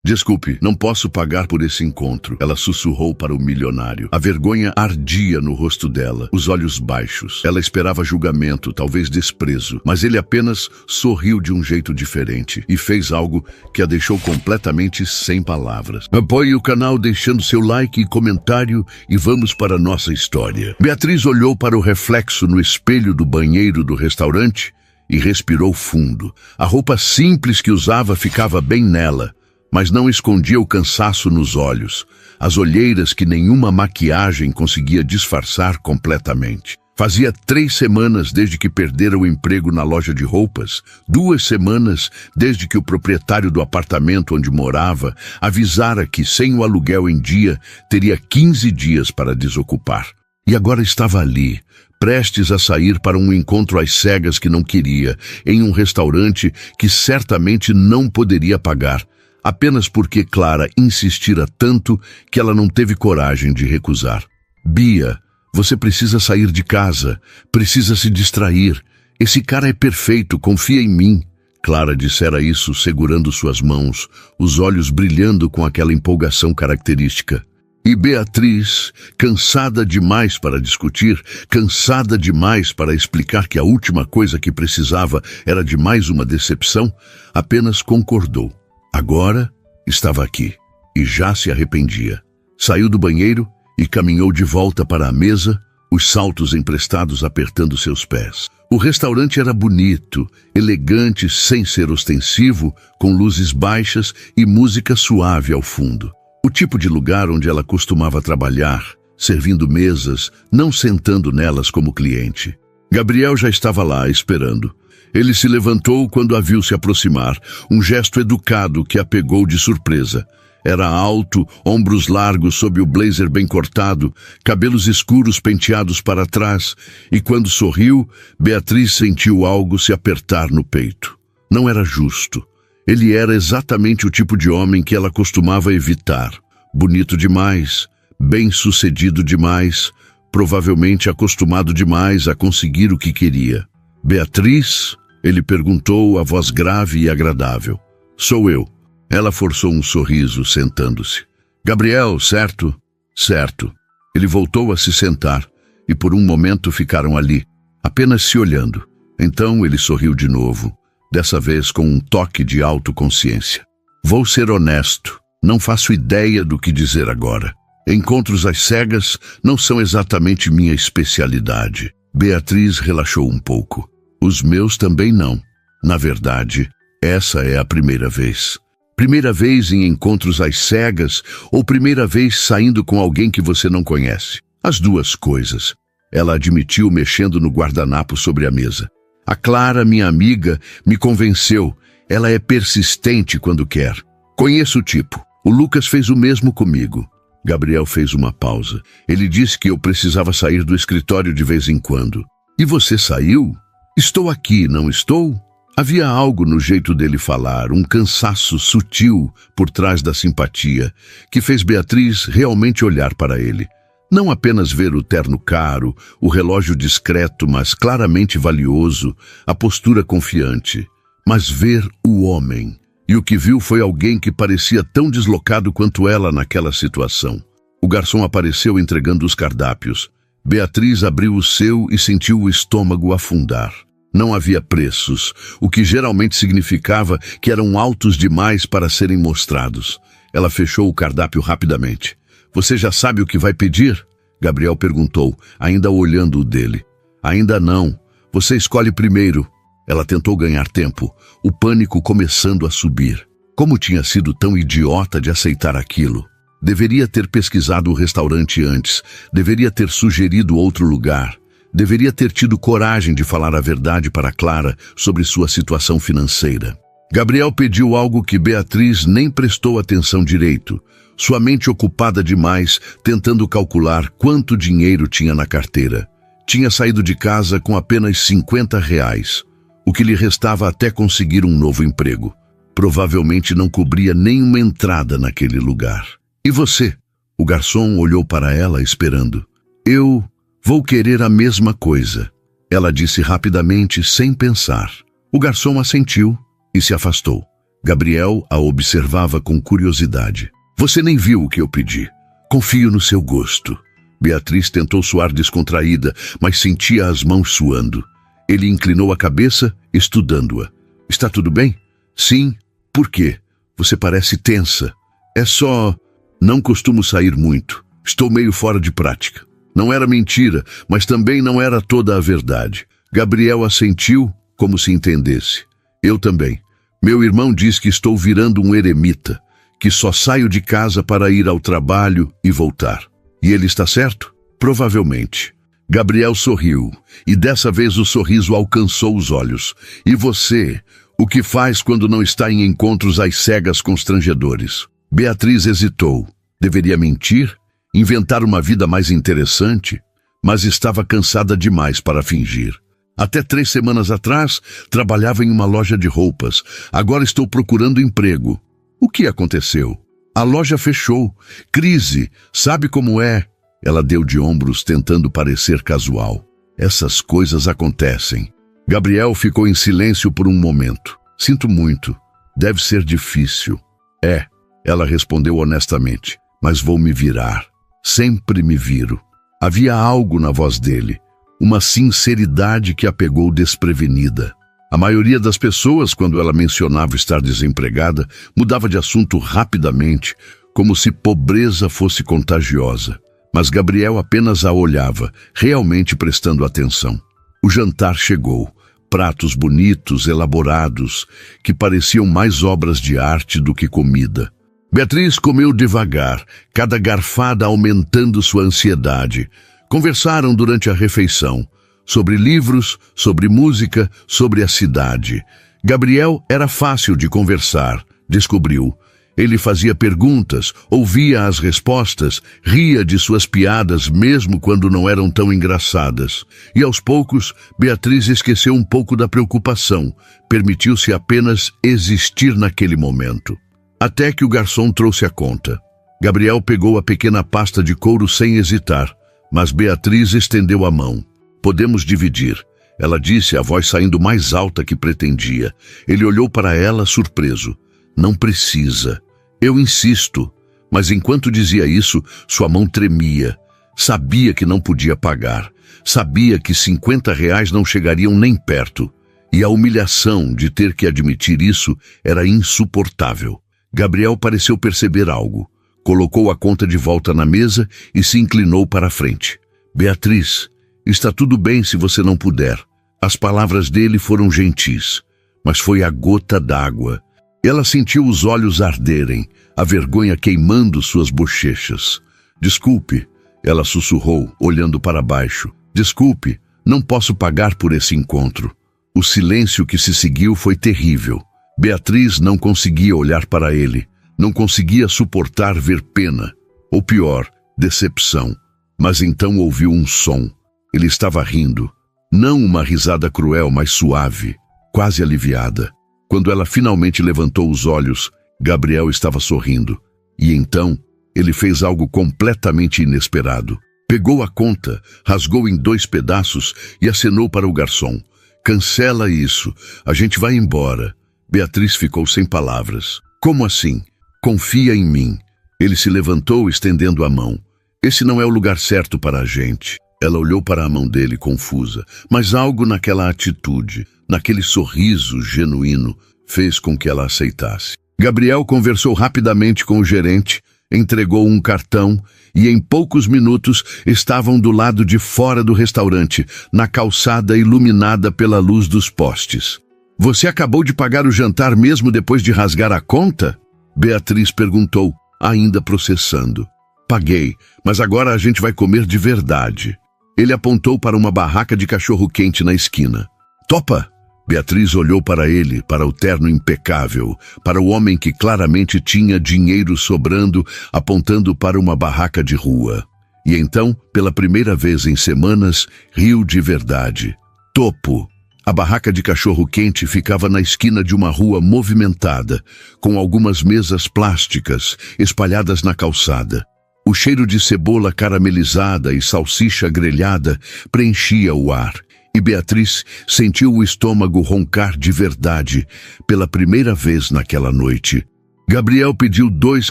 Desculpe, não posso pagar por esse encontro, ela sussurrou para o milionário. A vergonha ardia no rosto dela, os olhos baixos. Ela esperava julgamento, talvez desprezo, mas ele apenas sorriu de um jeito diferente e fez algo que a deixou completamente sem palavras. Apoie o canal deixando seu like e comentário e vamos para a nossa história. Beatriz olhou para o reflexo no espelho do banheiro do restaurante e respirou fundo. A roupa simples que usava ficava bem nela, mas não escondia o cansaço nos olhos, as olheiras que nenhuma maquiagem conseguia disfarçar completamente. Fazia 3 semanas desde que perdera o emprego na loja de roupas, 2 semanas desde que o proprietário do apartamento onde morava avisara que, sem o aluguel em dia, teria 15 dias para desocupar. E agora estava ali, prestes a sair para um encontro às cegas que não queria, em um restaurante que certamente não poderia pagar, apenas porque Clara insistira tanto que ela não teve coragem de recusar. Bia, você precisa sair de casa, precisa se distrair. Esse cara é perfeito, confia em mim. Clara dissera isso segurando suas mãos, os olhos brilhando com aquela empolgação característica. E Beatriz, cansada demais para discutir, cansada demais para explicar que a última coisa que precisava era de mais uma decepção, apenas concordou. Agora estava aqui e já se arrependia. Saiu do banheiro e caminhou de volta para a mesa, os saltos emprestados apertando seus pés. O restaurante era bonito, elegante sem ser ostensivo, com luzes baixas e música suave ao fundo. O tipo de lugar onde ela costumava trabalhar, servindo mesas, não sentando nelas como cliente. Gabriel já estava lá, esperando. Ele se levantou quando a viu se aproximar, um gesto educado que a pegou de surpresa. Era alto, ombros largos sob o blazer bem cortado, cabelos escuros penteados para trás, e quando sorriu, Beatriz sentiu algo se apertar no peito. Não era justo. Ele era exatamente o tipo de homem que ela costumava evitar. Bonito demais, bem-sucedido demais, provavelmente acostumado demais a conseguir o que queria. Beatriz? Ele perguntou, a voz grave e agradável. Sou eu. Ela forçou um sorriso, sentando-se. Gabriel, certo? Certo. Ele voltou a se sentar, e por um momento ficaram ali, apenas se olhando. Então ele sorriu de novo, dessa vez com um toque de autoconsciência. Vou ser honesto, não faço ideia do que dizer agora. Encontros às cegas não são exatamente minha especialidade. Beatriz relaxou um pouco. Os meus também não. Na verdade, essa é a primeira vez. Primeira vez em encontros às cegas ou primeira vez saindo com alguém que você não conhece? As duas coisas. Ela admitiu mexendo no guardanapo sobre a mesa. A Clara, minha amiga, me convenceu. Ela é persistente quando quer. Conheço o tipo. O Lucas fez o mesmo comigo. Gabriel fez uma pausa. Ele disse que eu precisava sair do escritório de vez em quando. E você saiu? Estou aqui, não estou? Havia algo no jeito dele falar, um cansaço sutil por trás da simpatia, que fez Beatriz realmente olhar para ele. Não apenas ver o terno caro, o relógio discreto, mas claramente valioso, a postura confiante, mas ver o homem. E o que viu foi alguém que parecia tão deslocado quanto ela naquela situação. O garçom apareceu entregando os cardápios. Beatriz abriu o seu e sentiu o estômago afundar. Não havia preços, o que geralmente significava que eram altos demais para serem mostrados. Ela fechou o cardápio rapidamente. Você já sabe o que vai pedir? Gabriel perguntou, ainda olhando o dele. Ainda não. Você escolhe primeiro. Ela tentou ganhar tempo, o pânico começando a subir. Como tinha sido tão idiota de aceitar aquilo? Deveria ter pesquisado o restaurante antes, deveria ter sugerido outro lugar. Deveria ter tido coragem de falar a verdade para Clara sobre sua situação financeira. Gabriel pediu algo que Beatriz nem prestou atenção direito, sua mente ocupada demais, tentando calcular quanto dinheiro tinha na carteira. Tinha saído de casa com apenas R$50, o que lhe restava até conseguir um novo emprego. Provavelmente não cobria nenhuma entrada naquele lugar. E você? O garçom olhou para ela esperando. Eu vou querer a mesma coisa, ela disse rapidamente, sem pensar. O garçom assentiu e se afastou. Gabriel a observava com curiosidade. Você nem viu o que eu pedi. Confio no seu gosto. Beatriz tentou soar descontraída, mas sentia as mãos suando. Ele inclinou a cabeça, estudando-a. Está tudo bem? Sim. Por quê? Você parece tensa. É só... Não costumo sair muito. Estou meio fora de prática. Não era mentira, mas também não era toda a verdade. Gabriel assentiu, como se entendesse. Eu também. Meu irmão diz que estou virando um eremita, que só saio de casa para ir ao trabalho e voltar. E ele está certo? Provavelmente. Gabriel sorriu, e dessa vez o sorriso alcançou os olhos. E você, o que faz quando não está em encontros às cegas constrangedores? Beatriz hesitou. Deveria mentir? Inventar uma vida mais interessante? Mas estava cansada demais para fingir. Até 3 semanas atrás, trabalhava em uma loja de roupas. Agora estou procurando emprego. O que aconteceu? A loja fechou. Crise. Sabe como é? Ela deu de ombros, tentando parecer casual. Essas coisas acontecem. Gabriel ficou em silêncio por um momento. Sinto muito. Deve ser difícil. É, ela respondeu honestamente. Mas vou me virar. Sempre me viro. Havia algo na voz dele. Uma sinceridade que a pegou desprevenida. A maioria das pessoas, quando ela mencionava estar desempregada, mudava de assunto rapidamente, como se pobreza fosse contagiosa. Mas Gabriel apenas a olhava, realmente prestando atenção. O jantar chegou. Pratos bonitos, elaborados, que pareciam mais obras de arte do que comida. Beatriz comeu devagar, cada garfada aumentando sua ansiedade. Conversaram durante a refeição, sobre livros, sobre música, sobre a cidade. Gabriel era fácil de conversar, descobriu. Ele fazia perguntas, ouvia as respostas, ria de suas piadas mesmo quando não eram tão engraçadas. E aos poucos, Beatriz esqueceu um pouco da preocupação, permitiu-se apenas existir naquele momento. Até que o garçom trouxe a conta. Gabriel pegou a pequena pasta de couro sem hesitar, mas Beatriz estendeu a mão. Podemos dividir, ela disse, a voz saindo mais alta que pretendia. Ele olhou para ela, surpreso. Não precisa. Eu insisto. Mas enquanto dizia isso, sua mão tremia. Sabia que não podia pagar. Sabia que R$ 50 não chegariam nem perto. E a humilhação de ter que admitir isso era insuportável. Gabriel pareceu perceber algo. Colocou a conta de volta na mesa e se inclinou para a frente. Beatriz, está tudo bem se você não puder. As palavras dele foram gentis, mas foi a gota d'água. Ela sentiu os olhos arderem, a vergonha queimando suas bochechas. Desculpe, ela sussurrou, olhando para baixo. Desculpe, não posso pagar por esse encontro. O silêncio que se seguiu foi terrível. Beatriz não conseguia olhar para ele. Não conseguia suportar ver pena, ou pior, decepção. Mas então ouviu um som. Ele estava rindo. Não uma risada cruel, mas suave, quase aliviada. Quando ela finalmente levantou os olhos, Gabriel estava sorrindo. E então, ele fez algo completamente inesperado. Pegou a conta, rasgou em 2 pedaços e acenou para o garçom. Cancela isso, a gente vai embora. Beatriz ficou sem palavras. Como assim? Confia em mim. Ele se levantou, estendendo a mão. Esse não é o lugar certo para a gente. Ela olhou para a mão dele, confusa. Mas algo naquela atitude, naquele sorriso genuíno, fez com que ela aceitasse. Gabriel conversou rapidamente com o gerente, entregou um cartão e em poucos minutos estavam do lado de fora do restaurante, na calçada iluminada pela luz dos postes. Você acabou de pagar o jantar mesmo depois de rasgar a conta? Beatriz perguntou, ainda processando. Paguei, mas agora a gente vai comer de verdade. Ele apontou para uma barraca de cachorro-quente na esquina. Topa? Beatriz olhou para ele, para o terno impecável, para o homem que claramente tinha dinheiro sobrando, apontando para uma barraca de rua. E então, pela primeira vez em semanas, riu de verdade. Topo! A barraca de cachorro-quente ficava na esquina de uma rua movimentada, com algumas mesas plásticas espalhadas na calçada. O cheiro de cebola caramelizada e salsicha grelhada preenchia o ar, e Beatriz sentiu o estômago roncar de verdade pela primeira vez naquela noite. Gabriel pediu 2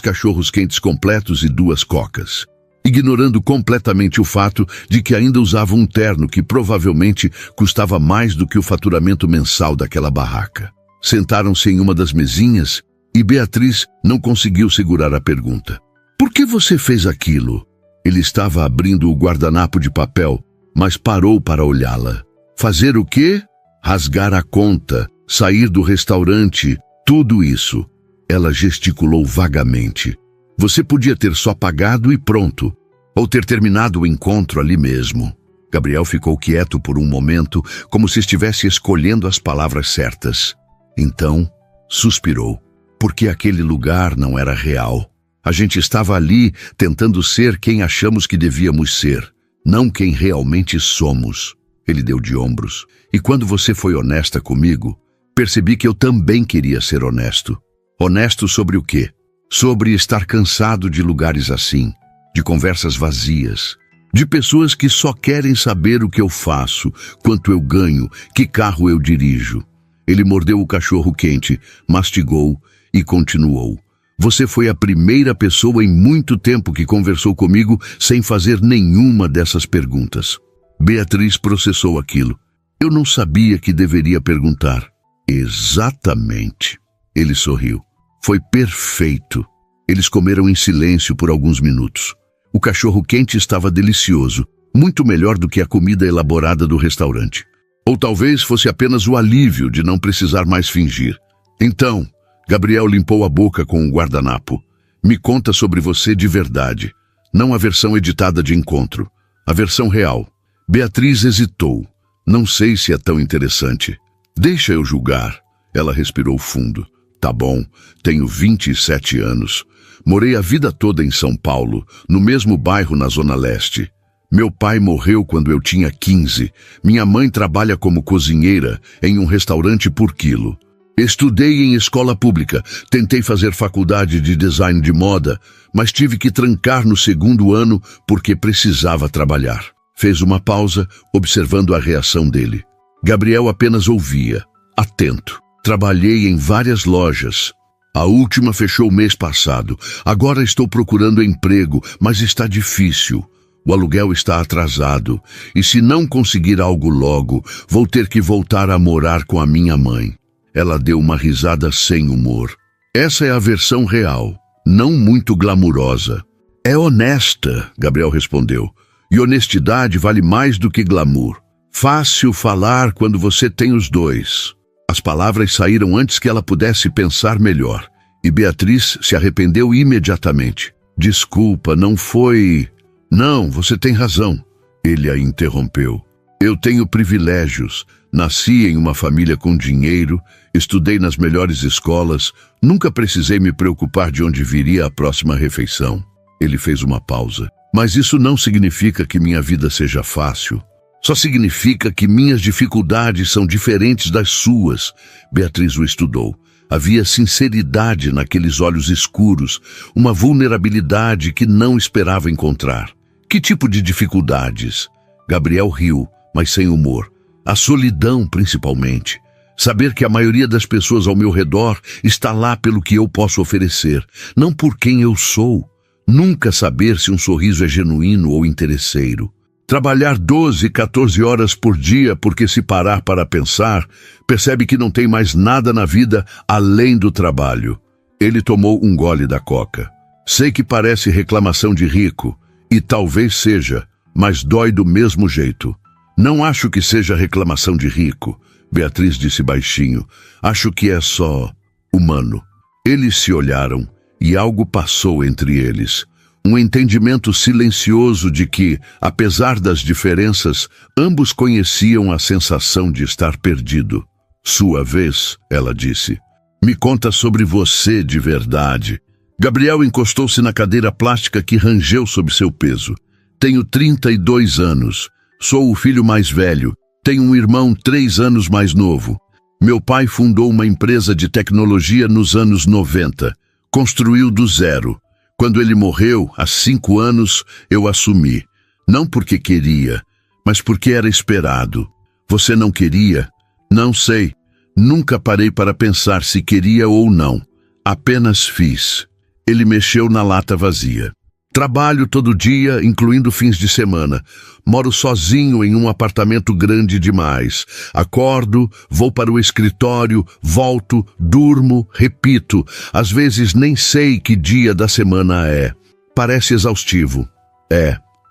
cachorros-quentes completos e 2 cocas, ignorando completamente o fato de que ainda usava um terno que provavelmente custava mais do que o faturamento mensal daquela barraca. Sentaram-se em uma das mesinhas e Beatriz não conseguiu segurar a pergunta. Por que você fez aquilo? Ele estava abrindo o guardanapo de papel, mas parou para olhá-la. Fazer o quê? Rasgar a conta, sair do restaurante, tudo isso. Ela gesticulou vagamente. Você podia ter só pagado e pronto, ou ter terminado o encontro ali mesmo. Gabriel ficou quieto por um momento, como se estivesse escolhendo as palavras certas. Então, suspirou, porque aquele lugar não era real. A gente estava ali tentando ser quem achamos que devíamos ser, não quem realmente somos. Ele deu de ombros. E quando você foi honesta comigo, percebi que eu também queria ser honesto. Honesto sobre o quê? Sobre estar cansado de lugares assim, de conversas vazias, de pessoas que só querem saber o que eu faço, quanto eu ganho, que carro eu dirijo. Ele mordeu o cachorro quente, mastigou e continuou. Você foi a primeira pessoa em muito tempo que conversou comigo sem fazer nenhuma dessas perguntas. Beatriz processou aquilo. Eu não sabia que deveria perguntar. Exatamente. Ele sorriu. Foi perfeito. Eles comeram em silêncio por alguns minutos. O cachorro-quente estava delicioso, muito melhor do que a comida elaborada do restaurante. Ou talvez fosse apenas o alívio de não precisar mais fingir. Então, Gabriel limpou a boca com o guardanapo. Me conta sobre você de verdade. Não a versão editada de encontro. A versão real. Beatriz hesitou. Não sei se é tão interessante. Deixa eu julgar. Ela respirou fundo. Tá bom, tenho 27 anos. Morei a vida toda em São Paulo, no mesmo bairro na Zona Leste. Meu pai morreu quando eu tinha 15. Minha mãe trabalha como cozinheira em um restaurante por quilo. Estudei em escola pública, tentei fazer faculdade de design de moda, mas tive que trancar no 2º ano porque precisava trabalhar. Fez uma pausa, observando a reação dele. Gabriel apenas ouvia, atento. Trabalhei em várias lojas. A última fechou o mês passado. Agora estou procurando emprego, mas está difícil. O aluguel está atrasado. E se não conseguir algo logo, vou ter que voltar a morar com a minha mãe. Ela deu uma risada sem humor. Essa é a versão real, não muito glamurosa. É honesta, Gabriel respondeu. E honestidade vale mais do que glamour. Fácil falar quando você tem os dois. As palavras saíram antes que ela pudesse pensar melhor. E Beatriz se arrependeu imediatamente. Desculpa, não foi... Não, você tem razão. Ele a interrompeu. Eu tenho privilégios. Nasci em uma família com dinheiro, estudei nas melhores escolas, nunca precisei me preocupar de onde viria a próxima refeição. Ele fez uma pausa. Mas isso não significa que minha vida seja fácil. Só significa que minhas dificuldades são diferentes das suas. Beatriz o estudou. Havia sinceridade naqueles olhos escuros, uma vulnerabilidade que não esperava encontrar. Que tipo de dificuldades? Gabriel riu, mas sem humor. A solidão, principalmente. Saber que a maioria das pessoas ao meu redor está lá pelo que eu posso oferecer, não por quem eu sou. Nunca saber se um sorriso é genuíno ou interesseiro. Trabalhar 12, 14 horas por dia porque se parar para pensar, percebe que não tem mais nada na vida além do trabalho. Ele tomou um gole da coca. Sei que parece reclamação de rico, e talvez seja, mas dói do mesmo jeito. Não acho que seja reclamação de rico, Beatriz disse baixinho. Acho que é só humano. Eles se olharam e algo passou entre eles. Um entendimento silencioso de que, apesar das diferenças, ambos conheciam a sensação de estar perdido. Sua vez, ela disse. Me conta sobre você de verdade. Gabriel encostou-se na cadeira plástica que rangeu sob seu peso. Tenho 32 anos. Sou o filho mais velho. Tenho um irmão 3 anos mais novo. Meu pai fundou uma empresa de tecnologia nos anos 90. Construiu do zero. Quando ele morreu, há 5 anos, eu assumi. Não porque queria, mas porque era esperado. Você não queria? Não sei. Nunca parei para pensar se queria ou não. Apenas fiz. Ele mexeu na lata vazia. Trabalho todo dia, incluindo fins de semana. Moro sozinho em um apartamento grande demais. Acordo, vou para o escritório, volto, durmo, repito. Às vezes nem sei que dia da semana é. Parece exaustivo.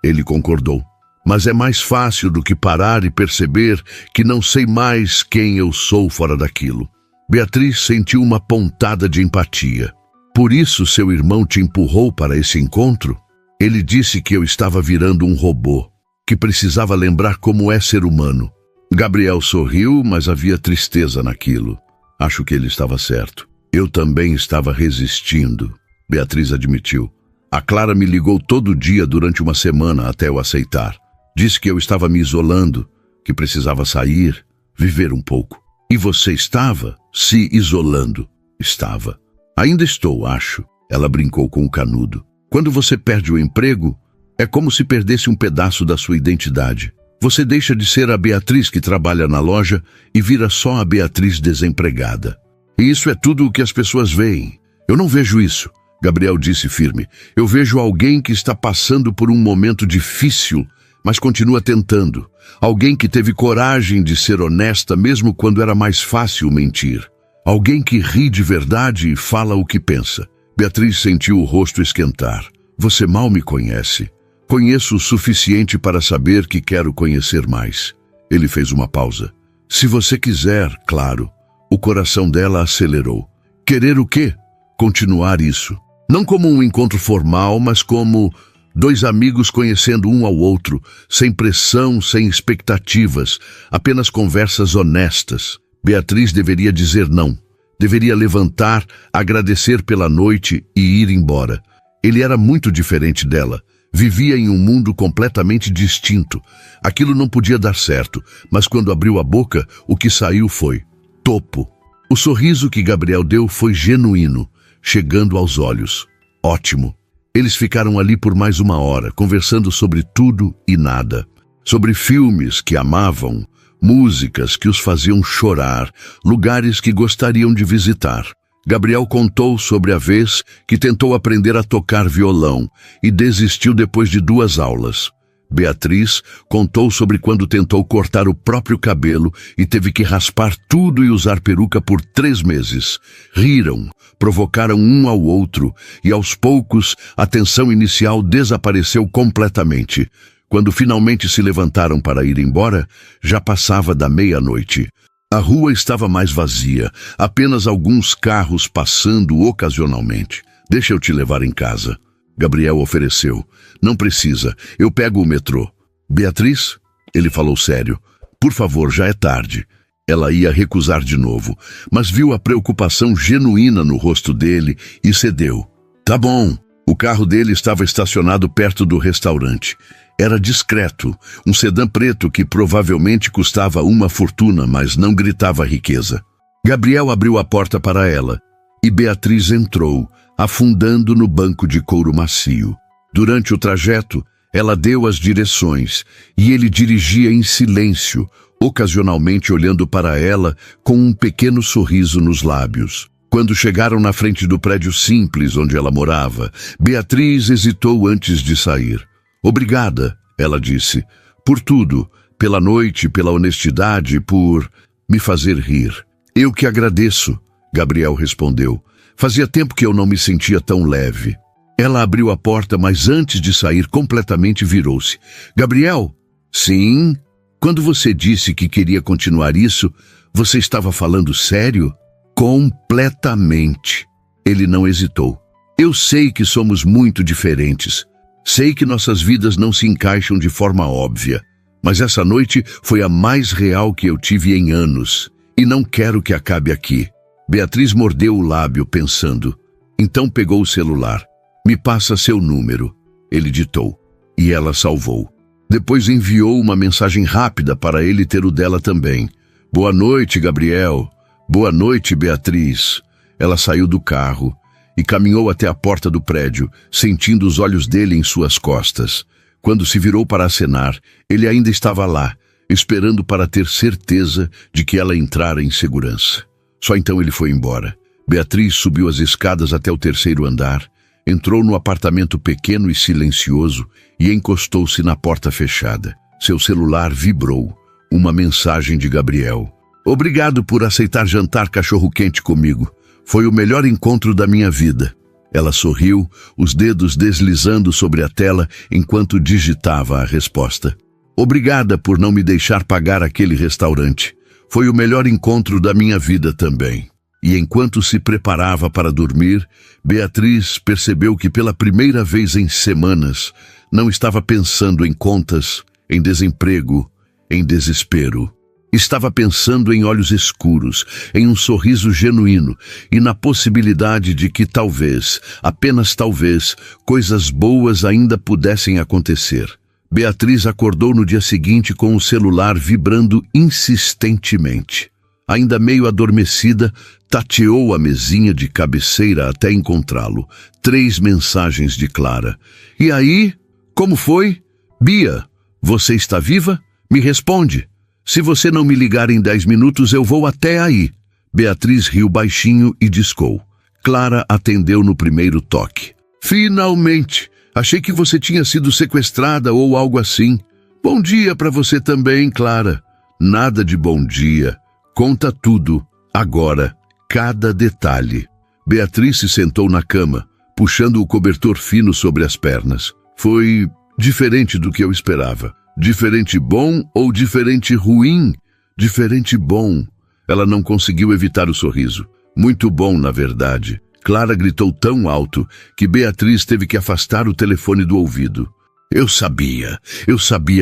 Ele concordou. Mas é mais fácil do que parar e perceber que não sei mais quem eu sou fora daquilo. Beatriz sentiu uma pontada de empatia. Por isso seu irmão te empurrou para esse encontro? Ele disse que eu estava virando um robô, que precisava lembrar como é ser humano. Gabriel sorriu, mas havia tristeza naquilo. Acho que ele estava certo. Eu também estava resistindo, Beatriz admitiu. A Clara me ligou todo dia durante uma semana até eu aceitar. Disse que eu estava me isolando, que precisava sair, viver um pouco. E você estava se isolando? Estava. Ainda estou, acho. Ela brincou com o canudo. Quando você perde o emprego, é como se perdesse um pedaço da sua identidade. Você deixa de ser a Beatriz que trabalha na loja e vira só a Beatriz desempregada. E isso é tudo o que as pessoas veem. Eu não vejo isso, Gabriel disse firme. Eu vejo alguém que está passando por um momento difícil, mas continua tentando. Alguém que teve coragem de ser honesta mesmo quando era mais fácil mentir. Alguém que ri de verdade e fala o que pensa. Beatriz sentiu o rosto esquentar. Você mal me conhece. Conheço o suficiente para saber que quero conhecer mais. Ele fez uma pausa. Se você quiser, claro. O coração dela acelerou. Querer o quê? Continuar isso. Não como um encontro formal, mas como dois amigos conhecendo um ao outro, sem pressão, sem expectativas, apenas conversas honestas. Beatriz deveria dizer não. Deveria levantar, agradecer pela noite e ir embora. Ele era muito diferente dela. Vivia em um mundo completamente distinto. Aquilo não podia dar certo, mas quando abriu a boca, o que saiu foi topo. O sorriso que Gabriel deu foi genuíno, chegando aos olhos. Ótimo. Eles ficaram ali por mais uma hora, conversando sobre tudo e nada. Sobre filmes que amavam, músicas que os faziam chorar, lugares que gostariam de visitar. Gabriel contou sobre a vez que tentou aprender a tocar violão e desistiu depois de 2 aulas. Beatriz contou sobre quando tentou cortar o próprio cabelo e teve que raspar tudo e usar peruca por 3 meses. Riram, provocaram um ao outro e aos poucos a tensão inicial desapareceu completamente. Quando finalmente se levantaram para ir embora, já passava da meia-noite. A rua estava mais vazia, apenas alguns carros passando ocasionalmente. Deixa eu te levar em casa. Gabriel ofereceu. Não precisa, eu pego o metrô. Beatriz? Ele falou sério. Por favor, já é tarde. Ela ia recusar de novo, mas viu a preocupação genuína no rosto dele e cedeu. Tá bom. O carro dele estava estacionado perto do restaurante. Era discreto, um sedã preto que provavelmente custava uma fortuna, mas não gritava riqueza. Gabriel abriu a porta para ela e Beatriz entrou, afundando no banco de couro macio. Durante o trajeto, ela deu as direções e ele dirigia em silêncio, ocasionalmente olhando para ela com um pequeno sorriso nos lábios. Quando chegaram na frente do prédio simples onde ela morava, Beatriz hesitou antes de sair. Obrigada, ela disse, por tudo, pela noite, pela honestidade, por me fazer rir. Eu que agradeço, Gabriel respondeu. Fazia tempo que eu não me sentia tão leve. Ela abriu a porta, mas antes de sair completamente virou-se. Gabriel? Sim? Quando você disse que queria continuar isso, você estava falando sério? Completamente. Ele não hesitou. Eu sei que somos muito diferentes. Sei que nossas vidas não se encaixam de forma óbvia, mas essa noite foi a mais real que eu tive em anos, e não quero que acabe aqui. Beatriz mordeu o lábio, pensando. Então pegou o celular. Me passa seu número, ele ditou, e ela salvou. Depois enviou uma mensagem rápida para ele ter o dela também. Boa noite, Gabriel. Boa noite, Beatriz. Ela saiu do carro e caminhou até a porta do prédio, sentindo os olhos dele em suas costas. Quando se virou para acenar, ele ainda estava lá, esperando para ter certeza de que ela entrara em segurança. Só então ele foi embora. Beatriz subiu as escadas até o terceiro andar, entrou no apartamento pequeno e silencioso e encostou-se na porta fechada. Seu celular vibrou. Uma mensagem de Gabriel. Obrigado por aceitar jantar cachorro-quente comigo. Foi o melhor encontro da minha vida. Ela sorriu, os dedos deslizando sobre a tela enquanto digitava a resposta. Obrigada por não me deixar pagar aquele restaurante. Foi o melhor encontro da minha vida também. E enquanto se preparava para dormir, Beatriz percebeu que pela primeira vez em semanas não estava pensando em contas, em desemprego, em desespero. Estava pensando em olhos escuros, em um sorriso genuíno e na possibilidade de que talvez, apenas talvez, coisas boas ainda pudessem acontecer. Beatriz acordou no dia seguinte com o celular vibrando insistentemente. Ainda meio adormecida, tateou a mesinha de cabeceira até encontrá-lo. 3 mensagens de Clara. E aí? Como foi? Bia, você está viva? Me responde. Se você não me ligar em 10 minutos, eu vou até aí. Beatriz riu baixinho e discou. Clara atendeu no primeiro toque. Finalmente! Achei que você tinha sido sequestrada ou algo assim. Bom dia para você também, Clara. Nada de bom dia. Conta tudo, agora, cada detalhe. Beatriz se sentou na cama, puxando o cobertor fino sobre as pernas. Foi diferente do que eu esperava. Diferente bom ou diferente ruim? Diferente bom. Ela não conseguiu evitar o sorriso. Muito bom, na verdade. Clara gritou tão alto que Beatriz teve que afastar o telefone do ouvido. Eu sabia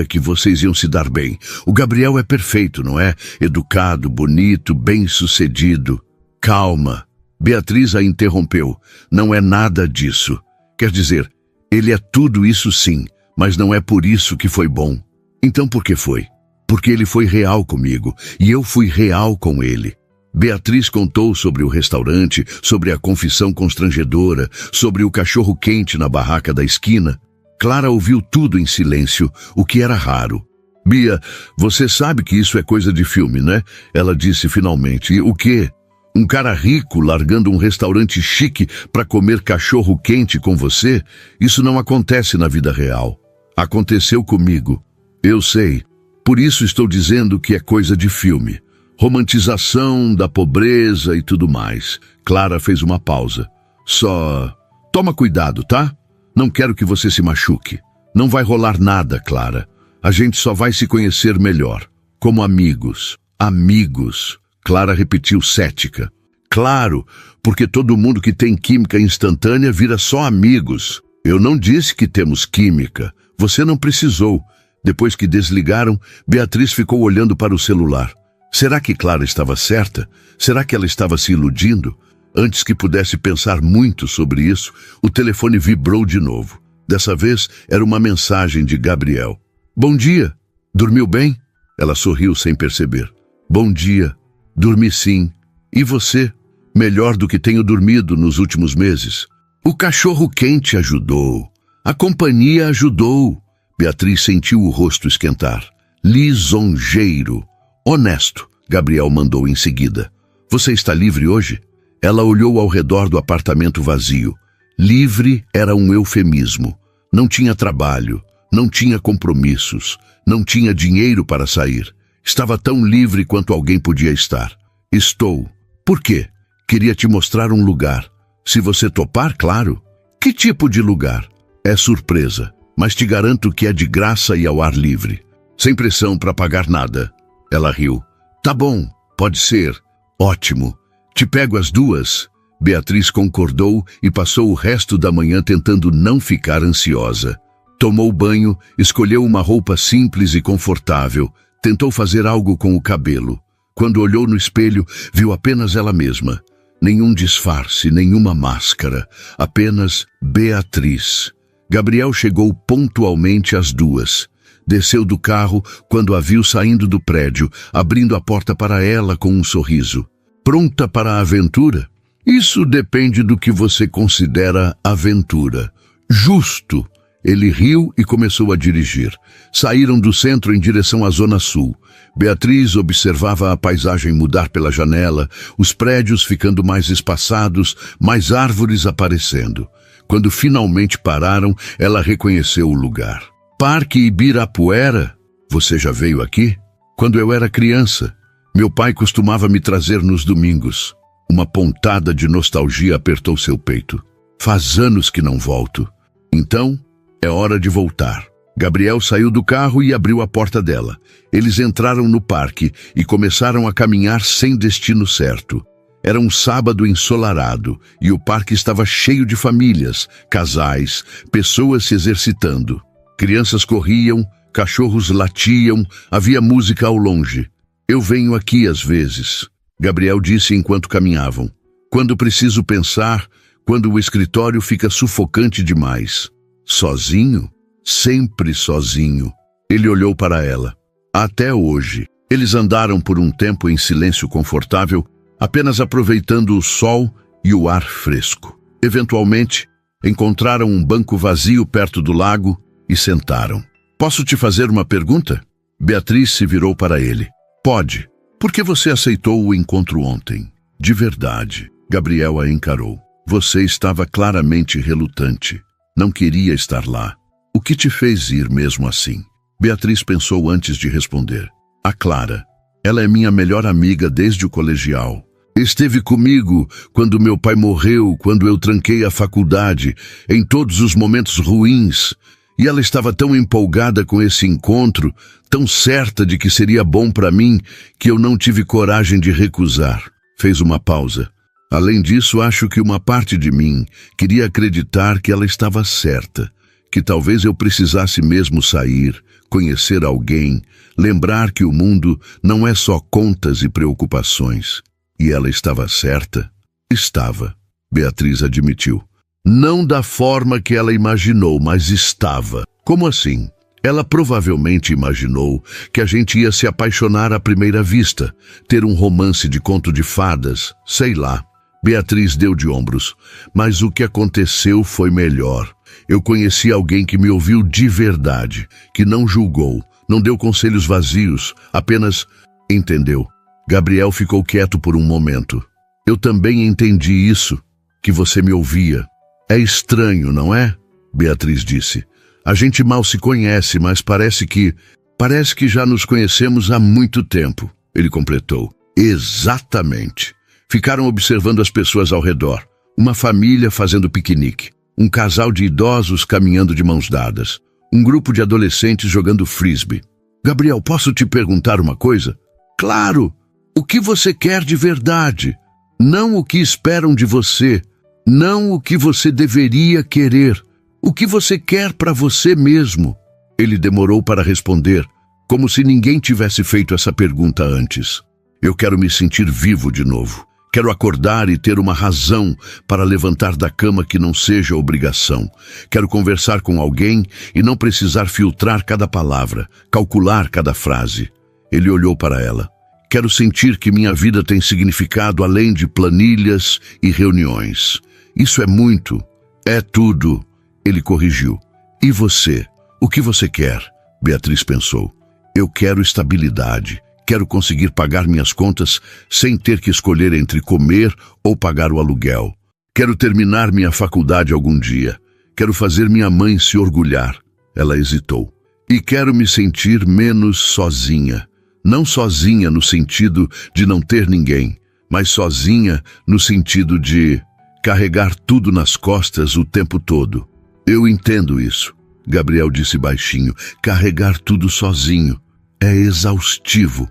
que vocês iam se dar bem. O Gabriel é perfeito, não é? Educado, bonito, bem-sucedido. Calma. Beatriz a interrompeu. Não é nada disso. Quer dizer, ele é tudo isso sim, mas não é por isso que foi bom. Então por que foi? Porque ele foi real comigo e eu fui real com ele. Beatriz contou sobre o restaurante, sobre a confissão constrangedora, sobre o cachorro-quente na barraca da esquina. Clara ouviu tudo em silêncio, o que era raro. Bia, você sabe que isso é coisa de filme, né? Ela disse finalmente. E o quê? Um cara rico largando um restaurante chique para comer cachorro-quente com você? Isso não acontece na vida real. Aconteceu comigo. Eu sei. Por isso estou dizendo que é coisa de filme. Romantização da pobreza e tudo mais. Clara fez uma pausa. Só... Toma cuidado, tá? Não quero que você se machuque. Não vai rolar nada, Clara. A gente só vai se conhecer melhor. Como amigos. Amigos. Clara repetiu cética. Claro, porque todo mundo que tem química instantânea vira só amigos. Eu não disse que temos química. Você não precisou. Depois que desligaram, Beatriz ficou olhando para o celular. Será que Clara estava certa? Será que ela estava se iludindo? Antes que pudesse pensar muito sobre isso, o telefone vibrou de novo. Dessa vez, era uma mensagem de Gabriel. Bom dia. Dormiu bem? Ela sorriu sem perceber. Bom dia. Dormi sim. E você? Melhor do que tenho dormido nos últimos meses. O cachorro-quente ajudou. A companhia ajudou. Beatriz sentiu o rosto esquentar. Lisonjeiro. Honesto, Gabriel mandou em seguida. Você está livre hoje? Ela olhou ao redor do apartamento vazio. Livre era um eufemismo. Não tinha trabalho, não tinha compromissos, não tinha dinheiro para sair. Estava tão livre quanto alguém podia estar. Estou. Por quê? Queria te mostrar um lugar. Se você topar, claro. Que tipo de lugar? É surpresa, mas te garanto que é de graça e ao ar livre. Sem pressão para pagar nada. Ela riu. Tá bom, pode ser. Ótimo. Te pego às 2. Beatriz concordou e passou o resto da manhã tentando não ficar ansiosa. Tomou banho, escolheu uma roupa simples e confortável, tentou fazer algo com o cabelo. Quando olhou no espelho, viu apenas ela mesma. Nenhum disfarce, nenhuma máscara, apenas Beatriz. Gabriel chegou pontualmente às 2. Desceu do carro quando a viu saindo do prédio, abrindo a porta para ela com um sorriso. Pronta para a aventura? Isso depende do que você considera aventura. Justo. Ele riu e começou a dirigir. Saíram do centro em direção à zona sul. Beatriz observava a paisagem mudar pela janela, os prédios ficando mais espaçados, mais árvores aparecendo. Quando finalmente pararam, ela reconheceu o lugar. Parque Ibirapuera? Você já veio aqui? Quando eu era criança, meu pai costumava me trazer nos domingos. Uma pontada de nostalgia apertou seu peito. Faz anos que não volto. Então, é hora de voltar. Gabriel saiu do carro e abriu a porta dela. Eles entraram no parque e começaram a caminhar sem destino certo. Era um sábado ensolarado e o parque estava cheio de famílias, casais, pessoas se exercitando. Crianças corriam, cachorros latiam, havia música ao longe. Eu venho aqui às vezes, Gabriel disse enquanto caminhavam. Quando preciso pensar, quando o escritório fica sufocante demais. Sozinho? Sempre sozinho. Ele olhou para ela. Até hoje. Eles andaram por um tempo em silêncio confortável, apenas aproveitando o sol e o ar fresco. Eventualmente, encontraram um banco vazio perto do lago e sentaram. Posso te fazer uma pergunta? Beatriz se virou para ele. Pode. Por que você aceitou o encontro ontem? De verdade. Gabriel a encarou. Você estava claramente relutante. Não queria estar lá. O que te fez ir mesmo assim? Beatriz pensou antes de responder. A Clara. Ela é minha melhor amiga desde o colegial. Esteve comigo quando meu pai morreu, quando eu tranquei a faculdade, em todos os momentos ruins. E ela estava tão empolgada com esse encontro, tão certa de que seria bom para mim, que eu não tive coragem de recusar. Fez uma pausa. Além disso, acho que uma parte de mim queria acreditar que ela estava certa, que talvez eu precisasse mesmo sair, conhecer alguém, lembrar que o mundo não é só contas e preocupações. E ela estava certa? Estava, Beatriz admitiu. Não da forma que ela imaginou, mas estava. Como assim? Ela provavelmente imaginou que a gente ia se apaixonar à primeira vista, ter um romance de conto de fadas, sei lá. Beatriz deu de ombros. Mas o que aconteceu foi melhor. Eu conheci alguém que me ouviu de verdade, que não julgou, não deu conselhos vazios, apenas entendeu. Gabriel ficou quieto por um momento. Eu também entendi isso, que você me ouvia. É estranho, não é? Beatriz disse. A gente mal se conhece, mas parece que já nos conhecemos há muito tempo, ele completou. Exatamente. Ficaram observando as pessoas ao redor. Uma família fazendo piquenique. Um casal de idosos caminhando de mãos dadas. Um grupo de adolescentes jogando frisbee. Gabriel, posso te perguntar uma coisa? Claro! O que você quer de verdade? Não o que esperam de você. Não o que você deveria querer. O que você quer para você mesmo? Ele demorou para responder, como se ninguém tivesse feito essa pergunta antes. Eu quero me sentir vivo de novo. Quero acordar e ter uma razão para levantar da cama que não seja obrigação. Quero conversar com alguém e não precisar filtrar cada palavra, calcular cada frase. Ele olhou para ela. Quero sentir que minha vida tem significado além de planilhas e reuniões. Isso é muito, é tudo. Ele corrigiu. E você? O que você quer? Beatriz pensou. Eu quero estabilidade. Quero conseguir pagar minhas contas sem ter que escolher entre comer ou pagar o aluguel. Quero terminar minha faculdade algum dia. Quero fazer minha mãe se orgulhar. Ela hesitou. E quero me sentir menos sozinha. Não sozinha no sentido de não ter ninguém, mas sozinha no sentido de carregar tudo nas costas o tempo todo. Eu entendo isso, Gabriel disse baixinho. Carregar tudo sozinho é exaustivo.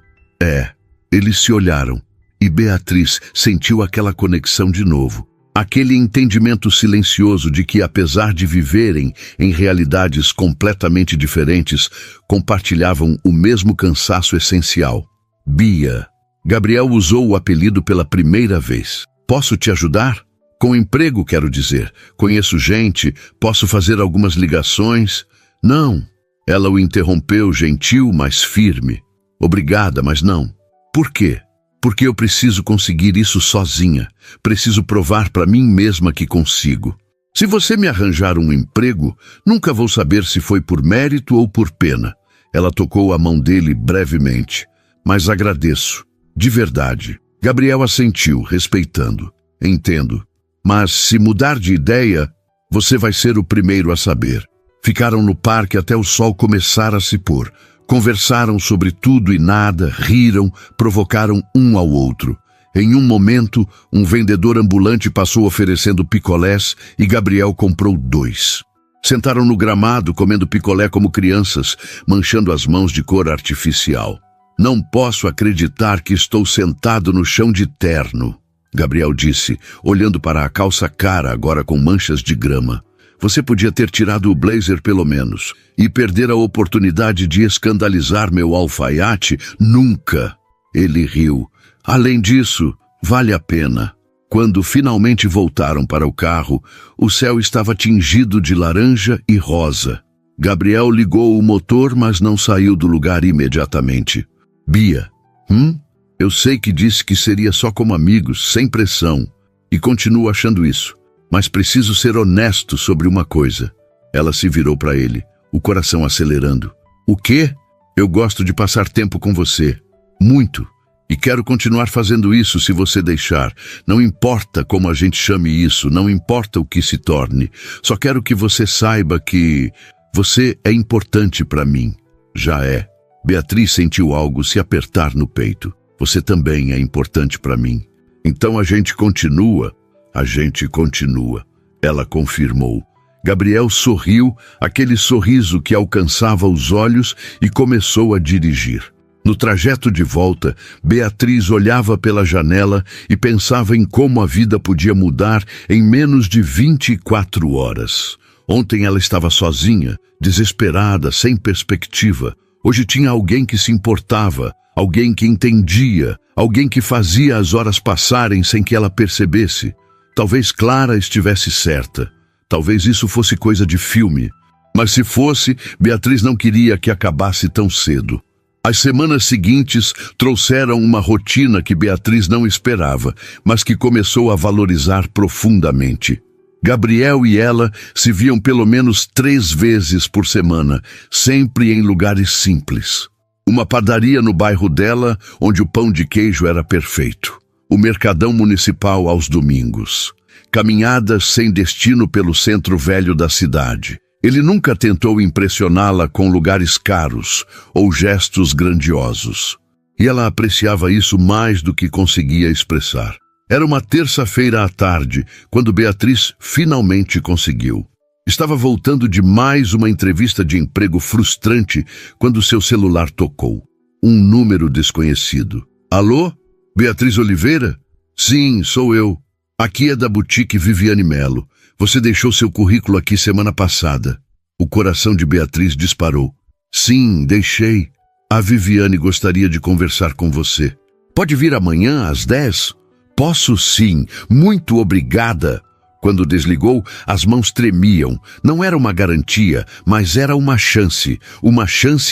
Eles se olharam e Beatriz sentiu aquela conexão de novo. Aquele entendimento silencioso de que, apesar de viverem em realidades completamente diferentes, compartilhavam o mesmo cansaço essencial. Bia. Gabriel usou o apelido pela primeira vez. Posso te ajudar? Com emprego, quero dizer. Conheço gente, posso fazer algumas ligações. Não. Ela o interrompeu, gentil, mas firme. Obrigada, mas não. Por quê? Porque eu preciso conseguir isso sozinha. Preciso provar para mim mesma que consigo. Se você me arranjar um emprego, nunca vou saber se foi por mérito ou por pena. Ela tocou a mão dele brevemente. Mas agradeço, de verdade. Gabriel assentiu, respeitando. Entendo. Mas se mudar de ideia, você vai ser o primeiro a saber. Ficaram no parque até o sol começar a se pôr. Conversaram sobre tudo e nada, riram, provocaram um ao outro. Em um momento, um vendedor ambulante passou oferecendo picolés e Gabriel comprou 2. Sentaram no gramado comendo picolé como crianças, manchando as mãos de cor artificial. Não posso acreditar que estou sentado no chão de terno, Gabriel disse, olhando para a calça cara agora com manchas de grama. Você podia ter tirado o blazer pelo menos. E perder a oportunidade de escandalizar meu alfaiate? Nunca. Ele riu. Além disso, vale a pena. Quando finalmente voltaram para o carro, o céu estava tingido de laranja e rosa. Gabriel ligou o motor, mas não saiu do lugar imediatamente. Bia, eu sei que disse que seria só como amigos, sem pressão. E continuo achando isso. Mas preciso ser honesto sobre uma coisa. Ela se virou para ele, o coração acelerando. O quê? Eu gosto de passar tempo com você. Muito. E quero continuar fazendo isso se você deixar. Não importa como a gente chame isso, não importa o que se torne. Só quero que você saiba que você é importante para mim. Já é. Beatriz sentiu algo se apertar no peito. Você também é importante para mim. Então a gente continua. A gente continua. Ela confirmou. Gabriel sorriu, aquele sorriso que alcançava os olhos, e começou a dirigir. No trajeto de volta, Beatriz olhava pela janela e pensava em como a vida podia mudar em menos de 24 horas. Ontem ela estava sozinha, desesperada, sem perspectiva. Hoje tinha alguém que se importava, alguém que entendia, alguém que fazia as horas passarem sem que ela percebesse. Talvez Clara estivesse certa. Talvez isso fosse coisa de filme. Mas se fosse, Beatriz não queria que acabasse tão cedo. As semanas seguintes trouxeram uma rotina que Beatriz não esperava, mas que começou a valorizar profundamente. Gabriel e ela se viam pelo menos 3 vezes por semana, sempre em lugares simples. Uma padaria no bairro dela, onde o pão de queijo era perfeito. O mercadão municipal aos domingos. Caminhadas sem destino pelo centro velho da cidade. Ele nunca tentou impressioná-la com lugares caros ou gestos grandiosos. E ela apreciava isso mais do que conseguia expressar. Era uma terça-feira à tarde, quando Beatriz finalmente conseguiu. Estava voltando de mais uma entrevista de emprego frustrante quando seu celular tocou. Um número desconhecido. Alô? Beatriz Oliveira? Sim, sou eu. Aqui é da Boutique Viviane Melo. Você deixou seu currículo aqui semana passada. O coração de Beatriz disparou. Sim, deixei. A Viviane gostaria de conversar com você. Pode vir amanhã às 10? Posso sim. Muito obrigada. Quando desligou, as mãos tremiam. Não era uma garantia, mas era uma chance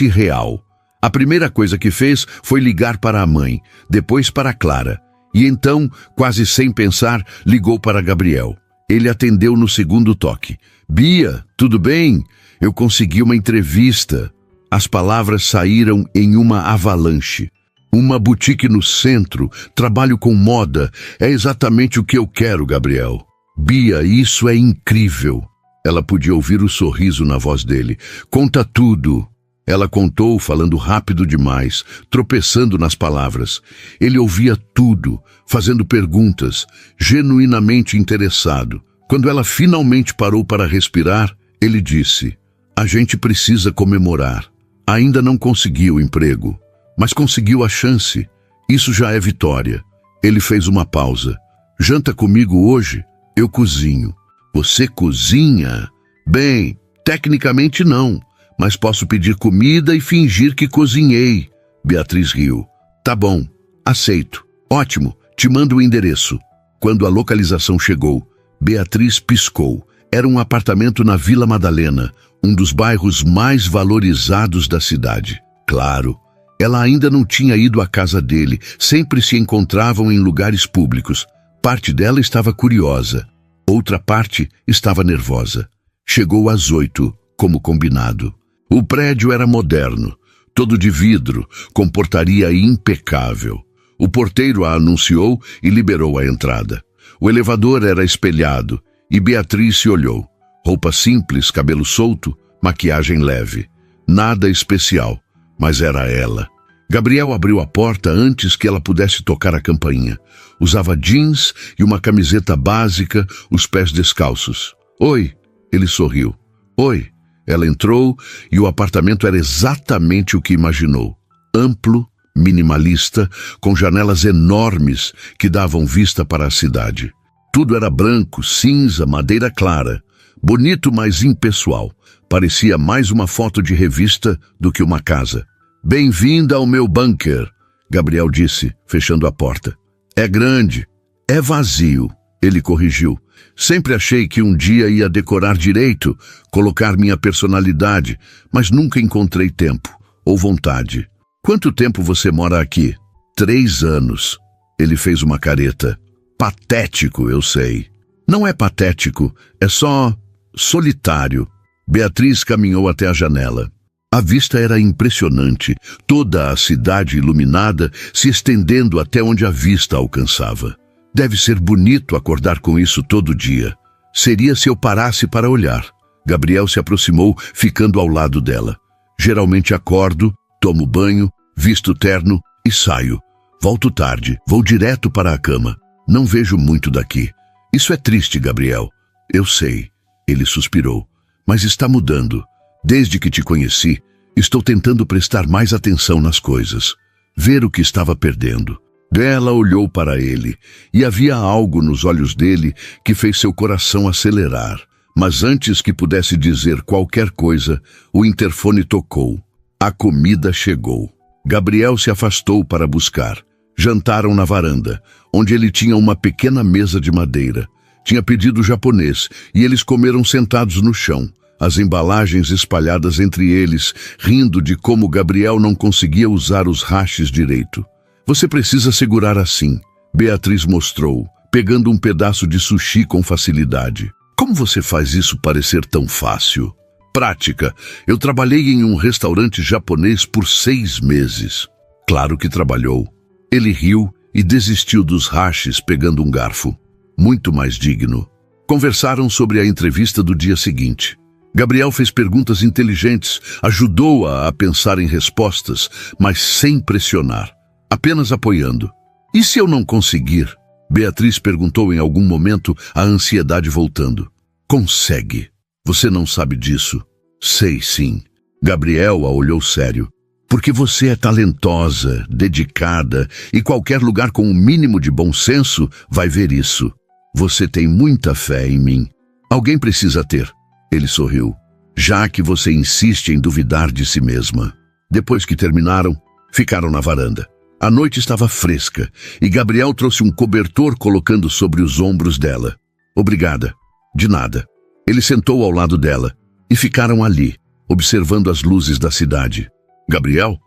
real. A primeira coisa que fez foi ligar para a mãe, depois para Clara. E então, quase sem pensar, ligou para Gabriel. Ele atendeu no segundo toque. Bia, tudo bem? Eu consegui uma entrevista. As palavras saíram em uma avalanche. Uma boutique no centro, trabalho com moda, é exatamente o que eu quero, Gabriel. Bia, isso é incrível. Ela podia ouvir o sorriso na voz dele. Conta tudo. Ela contou, falando rápido demais, tropeçando nas palavras. Ele ouvia tudo, fazendo perguntas, genuinamente interessado. Quando ela finalmente parou para respirar, ele disse: a gente precisa comemorar. Ainda não conseguiu o emprego, mas conseguiu a chance. Isso já é vitória. Ele fez uma pausa. Janta comigo hoje? Eu cozinho. Você cozinha? Bem, tecnicamente não. Mas posso pedir comida e fingir que cozinhei. Beatriz riu. Tá bom, aceito. Ótimo, te mando o endereço. Quando a localização chegou, Beatriz piscou. Era um apartamento na Vila Madalena, um dos bairros mais valorizados da cidade. Claro, ela ainda não tinha ido à casa dele, sempre se encontravam em lugares públicos. Parte dela estava curiosa. Outra parte estava nervosa. Chegou às 8, como combinado. O prédio era moderno, todo de vidro, com portaria impecável. O porteiro a anunciou e liberou a entrada. O elevador era espelhado e Beatriz se olhou. Roupa simples, cabelo solto, maquiagem leve. Nada especial, mas era ela. Gabriel abriu a porta antes que ela pudesse tocar a campainha. Usava jeans e uma camiseta básica, os pés descalços. Oi, ele sorriu. Oi. Ela entrou e o apartamento era exatamente o que imaginou. Amplo, minimalista, com janelas enormes que davam vista para a cidade. Tudo era branco, cinza, madeira clara. Bonito, mas impessoal. Parecia mais uma foto de revista do que uma casa. Bem-vinda ao meu bunker, Gabriel disse, fechando a porta. É grande. É vazio, ele corrigiu. Sempre achei que um dia ia decorar direito, colocar minha personalidade, mas nunca encontrei tempo ou vontade. Quanto tempo você mora aqui? 3 anos. Ele fez uma careta. Patético, eu sei. Não é patético, é só solitário. Beatriz caminhou até a janela. A vista era impressionante, toda a cidade iluminada, se estendendo até onde a vista alcançava. Deve ser bonito acordar com isso todo dia. Seria se eu parasse para olhar. Gabriel se aproximou, ficando ao lado dela. Geralmente acordo, tomo banho, visto terno e saio. Volto tarde, vou direto para a cama. Não vejo muito daqui. Isso é triste, Gabriel. Eu sei. Ele suspirou. Mas está mudando. Desde que te conheci, estou tentando prestar mais atenção nas coisas. Ver o que estava perdendo. Ela olhou para ele, e havia algo nos olhos dele que fez seu coração acelerar. Mas antes que pudesse dizer qualquer coisa, o interfone tocou. A comida chegou. Gabriel se afastou para buscar. Jantaram na varanda, onde ele tinha uma pequena mesa de madeira. Tinha pedido japonês, e eles comeram sentados no chão. As embalagens espalhadas entre eles, rindo de como Gabriel não conseguia usar os hashes direito. Você precisa segurar assim, Beatriz mostrou, pegando um pedaço de sushi com facilidade. Como você faz isso parecer tão fácil? Prática. Eu trabalhei em um restaurante japonês por 6 meses. Claro que trabalhou. Ele riu e desistiu dos hashes pegando um garfo. Muito mais digno. Conversaram sobre a entrevista do dia seguinte. Gabriel fez perguntas inteligentes, ajudou-a a pensar em respostas, mas sem pressionar, apenas apoiando. E se eu não conseguir? Beatriz perguntou em algum momento, a ansiedade voltando. Consegue. Você não sabe disso? Sei sim. Gabriel a olhou sério. Porque você é talentosa, dedicada, e qualquer lugar com um mínimo de bom senso vai ver isso. Você tem muita fé em mim. Alguém precisa ter. Ele sorriu. Já que você insiste em duvidar de si mesma. Depois que terminaram, ficaram na varanda. A noite estava fresca e Gabriel trouxe um cobertor colocando sobre os ombros dela. Obrigada. De nada. Ele sentou ao lado dela e ficaram ali, observando as luzes da cidade. Gabriel?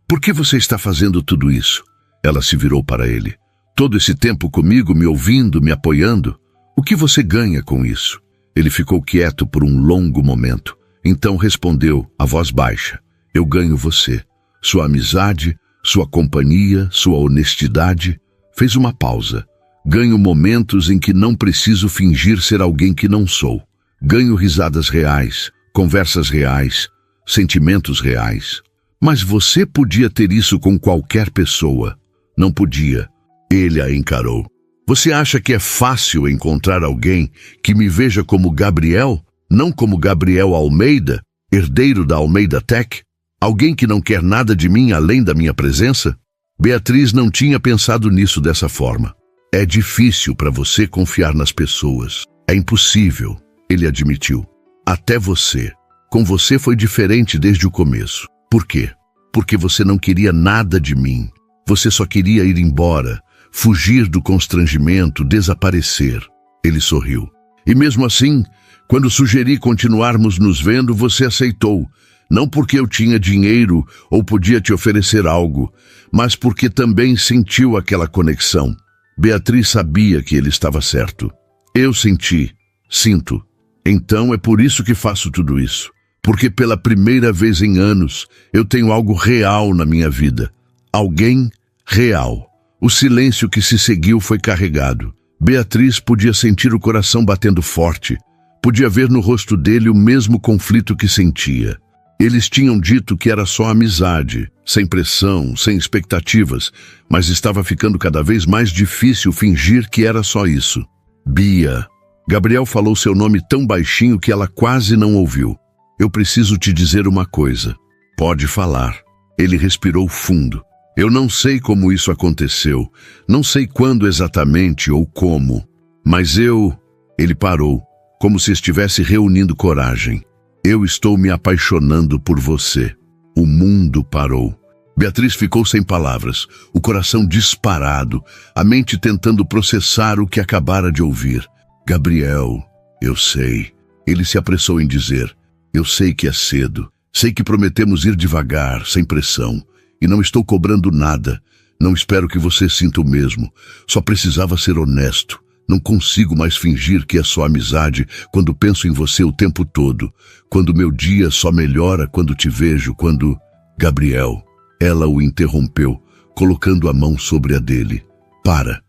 Por que você está fazendo tudo isso? Ela se virou para ele. Todo esse tempo comigo, me ouvindo, me apoiando? O que você ganha com isso? Ele ficou quieto por um longo momento. Então respondeu, a voz baixa. Eu ganho você. Sua amizade, sua companhia, sua honestidade. Fez uma pausa. Ganho momentos em que não preciso fingir ser alguém que não sou. Ganho risadas reais, conversas reais, sentimentos reais. Mas você podia ter isso com qualquer pessoa. Não podia. Ele a encarou. Você acha que é fácil encontrar alguém que me veja como Gabriel, não como Gabriel Almeida, herdeiro da Almeida Tech? Alguém que não quer nada de mim além da minha presença? Beatriz não tinha pensado nisso dessa forma. É difícil para você confiar nas pessoas. É impossível, ele admitiu. Até você. Com você foi diferente desde o começo. Por quê? Porque você não queria nada de mim. Você só queria ir embora. Fugir do constrangimento, desaparecer. Ele sorriu. E mesmo assim, quando sugeri continuarmos nos vendo, você aceitou. Não porque eu tinha dinheiro ou podia te oferecer algo, mas porque também sentiu aquela conexão. Beatriz sabia que ele estava certo. Eu senti, sinto. Então é por isso que faço tudo isso. Porque pela primeira vez em anos, eu tenho algo real na minha vida. Alguém real. O silêncio que se seguiu foi carregado. Beatriz podia sentir o coração batendo forte. Podia ver no rosto dele o mesmo conflito que sentia. Eles tinham dito que era só amizade, sem pressão, sem expectativas, mas estava ficando cada vez mais difícil fingir que era só isso. Bia. Gabriel falou seu nome tão baixinho que ela quase não ouviu. Eu preciso te dizer uma coisa. Pode falar. Ele respirou fundo. Eu não sei como isso aconteceu, não sei quando exatamente ou como, mas Ele parou, como se estivesse reunindo coragem. Eu estou me apaixonando por você. O mundo parou. Beatriz ficou sem palavras, o coração disparado, a mente tentando processar o que acabara de ouvir. Gabriel, eu sei. Ele se apressou em dizer, eu sei que é cedo, sei que prometemos ir devagar, sem pressão. E não estou cobrando nada. Não espero que você sinta o mesmo. Só precisava ser honesto. Não consigo mais fingir que é só amizade quando penso em você o tempo todo. Quando meu dia só melhora quando te vejo, quando... Gabriel. Ela o interrompeu, colocando a mão sobre a dele. Para.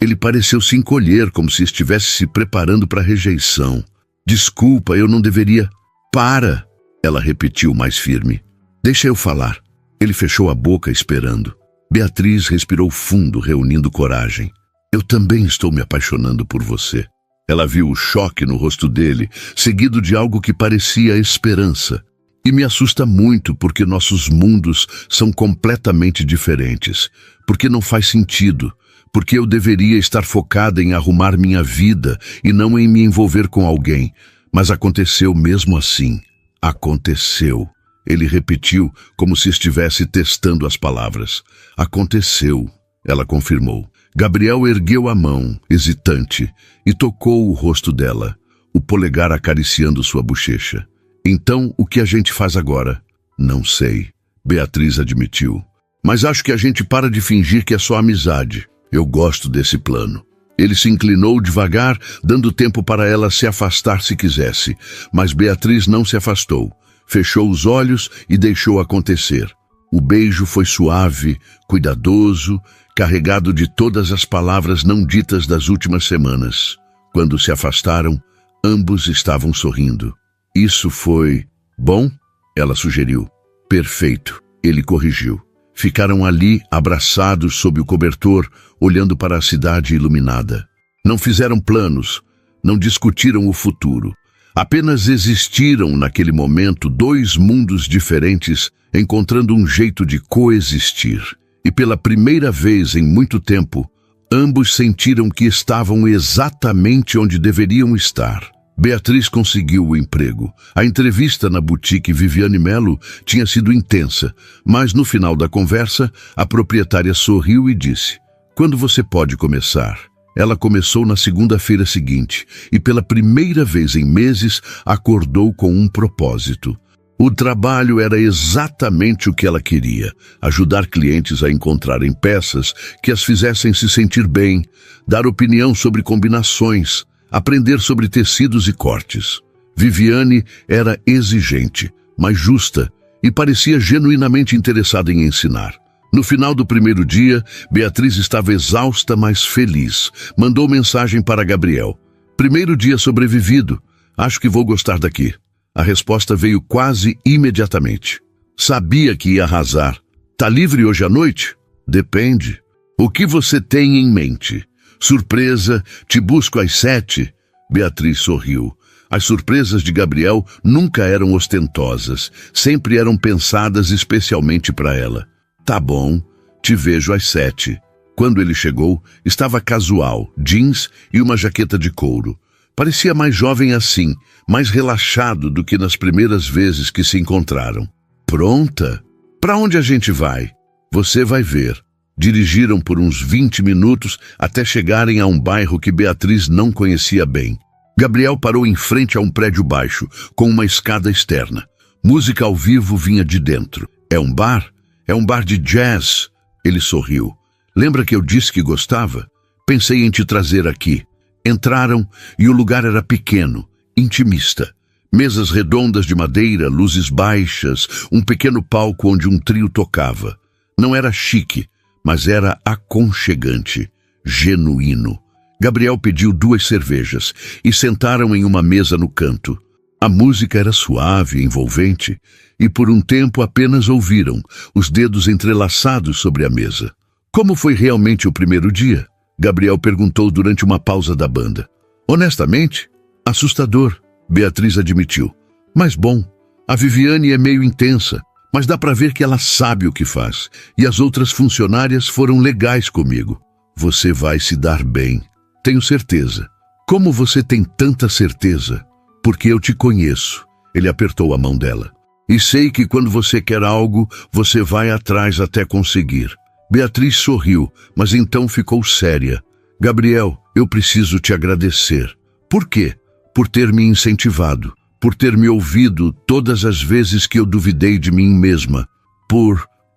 Ele pareceu se encolher, como se estivesse se preparando para a rejeição. Desculpa, eu não deveria... Para. Ela repetiu mais firme. Deixa eu falar. Ele fechou a boca esperando. Beatriz respirou fundo, reunindo coragem. Eu também estou me apaixonando por você. Ela viu o choque no rosto dele, seguido de algo que parecia esperança. E me assusta muito porque nossos mundos são completamente diferentes. Porque não faz sentido. Porque eu deveria estar focada em arrumar minha vida e não em me envolver com alguém. Mas aconteceu mesmo assim. Aconteceu. Ele repetiu, como se estivesse testando as palavras. Aconteceu, ela confirmou. Gabriel ergueu a mão, hesitante, e tocou o rosto dela, o polegar acariciando sua bochecha. Então, o que a gente faz agora? Não sei, Beatriz admitiu. Mas acho que a gente para de fingir que é só amizade. Eu gosto desse plano. Ele se inclinou devagar, dando tempo para ela se afastar se quisesse, mas Beatriz não se afastou. Fechou os olhos e deixou acontecer. O beijo foi suave, cuidadoso, carregado de todas as palavras não ditas das últimas semanas. Quando se afastaram, ambos estavam sorrindo. Isso foi... Bom? Ela sugeriu. Perfeito, ele corrigiu. Ficaram ali, abraçados sob o cobertor, olhando para a cidade iluminada. Não fizeram planos, não discutiram o futuro. Apenas existiram naquele momento dois mundos diferentes, encontrando um jeito de coexistir. E pela primeira vez em muito tempo, ambos sentiram que estavam exatamente onde deveriam estar. Beatriz conseguiu o emprego. A entrevista na boutique Viviane Melo tinha sido intensa, mas no final da conversa, a proprietária sorriu e disse: "Quando você pode começar?" Ela começou na segunda-feira seguinte e pela primeira vez em meses acordou com um propósito. O trabalho era exatamente o que ela queria: ajudar clientes a encontrarem peças que as fizessem se sentir bem, dar opinião sobre combinações, aprender sobre tecidos e cortes. Viviane era exigente, mas justa, e parecia genuinamente interessada em ensinar. No final do primeiro dia, Beatriz estava exausta, mas feliz. Mandou mensagem para Gabriel. "Primeiro dia sobrevivido. Acho que vou gostar daqui." A resposta veio quase imediatamente. "Sabia que ia arrasar. Tá livre hoje à noite?" "Depende. O que você tem em mente?" "Surpresa, te busco às 7. Beatriz sorriu. As surpresas de Gabriel nunca eram ostentosas, sempre eram pensadas especialmente para ela. "Tá bom, te vejo às 7. Quando ele chegou, estava casual, jeans e uma jaqueta de couro. Parecia mais jovem assim, mais relaxado do que nas primeiras vezes que se encontraram. "Pronta? Para onde a gente vai?" "Você vai ver." Dirigiram por uns 20 minutos até chegarem a um bairro que Beatriz não conhecia bem. Gabriel parou em frente a um prédio baixo, com uma escada externa. Música ao vivo vinha de dentro. "É um bar? É um bar de jazz." Ele sorriu. "Lembra que eu disse que gostava? Pensei em te trazer aqui." Entraram e o lugar era pequeno, intimista. Mesas redondas de madeira, luzes baixas, um pequeno palco onde um trio tocava. Não era chique, mas era aconchegante, genuíno. Gabriel pediu 2 cervejas e sentaram em uma mesa no canto. A música era suave, envolvente, e por um tempo apenas ouviram, os dedos entrelaçados sobre a mesa. Como foi realmente o primeiro dia? Gabriel perguntou durante uma pausa da banda. Honestamente, assustador, Beatriz admitiu. Mas bom, a Viviane é meio intensa, mas dá para ver que ela sabe o que faz, e as outras funcionárias foram legais comigo. Você vai se dar bem, tenho certeza. Como você tem tanta certeza? Porque eu te conheço. Ele apertou a mão dela. E sei que quando você quer algo, você vai atrás até conseguir. Beatriz sorriu, mas então ficou séria. Gabriel, eu preciso te agradecer. Por quê? Por ter me incentivado, por ter me ouvido todas as vezes que eu duvidei de mim mesma.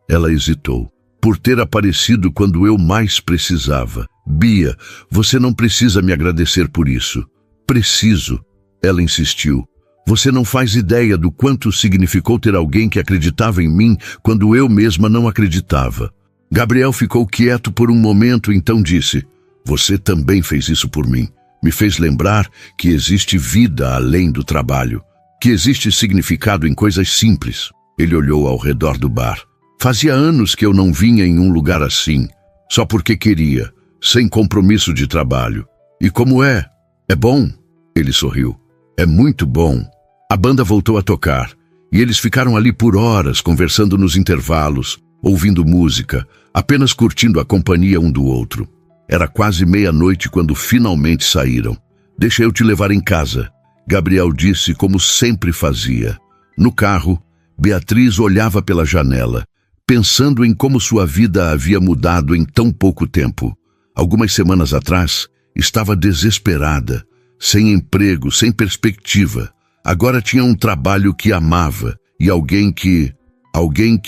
Ela hesitou, por ter aparecido quando eu mais precisava. Bia, você não precisa me agradecer por isso. Preciso. Ela insistiu. Você não faz ideia do quanto significou ter alguém que acreditava em mim quando eu mesma não acreditava. Gabriel ficou quieto por um momento, então disse: Você também fez isso por mim. Me fez lembrar que existe vida além do trabalho, que existe significado em coisas simples. Ele olhou ao redor do bar. Fazia anos que eu não vinha em um lugar assim, só porque queria, sem compromisso de trabalho. E como é? É bom? Ele sorriu. É muito bom. A banda voltou a tocar, e eles ficaram ali por horas conversando nos intervalos, ouvindo música, apenas curtindo a companhia um do outro. Era quase meia-noite quando finalmente saíram. Deixa eu te levar em casa, Gabriel disse como sempre fazia. No carro, Beatriz olhava pela janela, pensando em como sua vida havia mudado em tão pouco tempo. Algumas semanas atrás, estava desesperada, sem emprego, sem perspectiva. Agora tinha um trabalho que amava e alguém que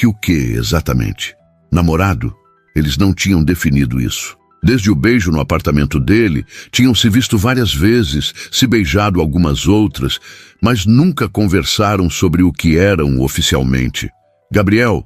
o quê, exatamente? Namorado? Eles não tinham definido isso. Desde o beijo no apartamento dele, tinham se visto várias vezes, se beijado algumas outras, mas nunca conversaram sobre o que eram oficialmente. Gabriel,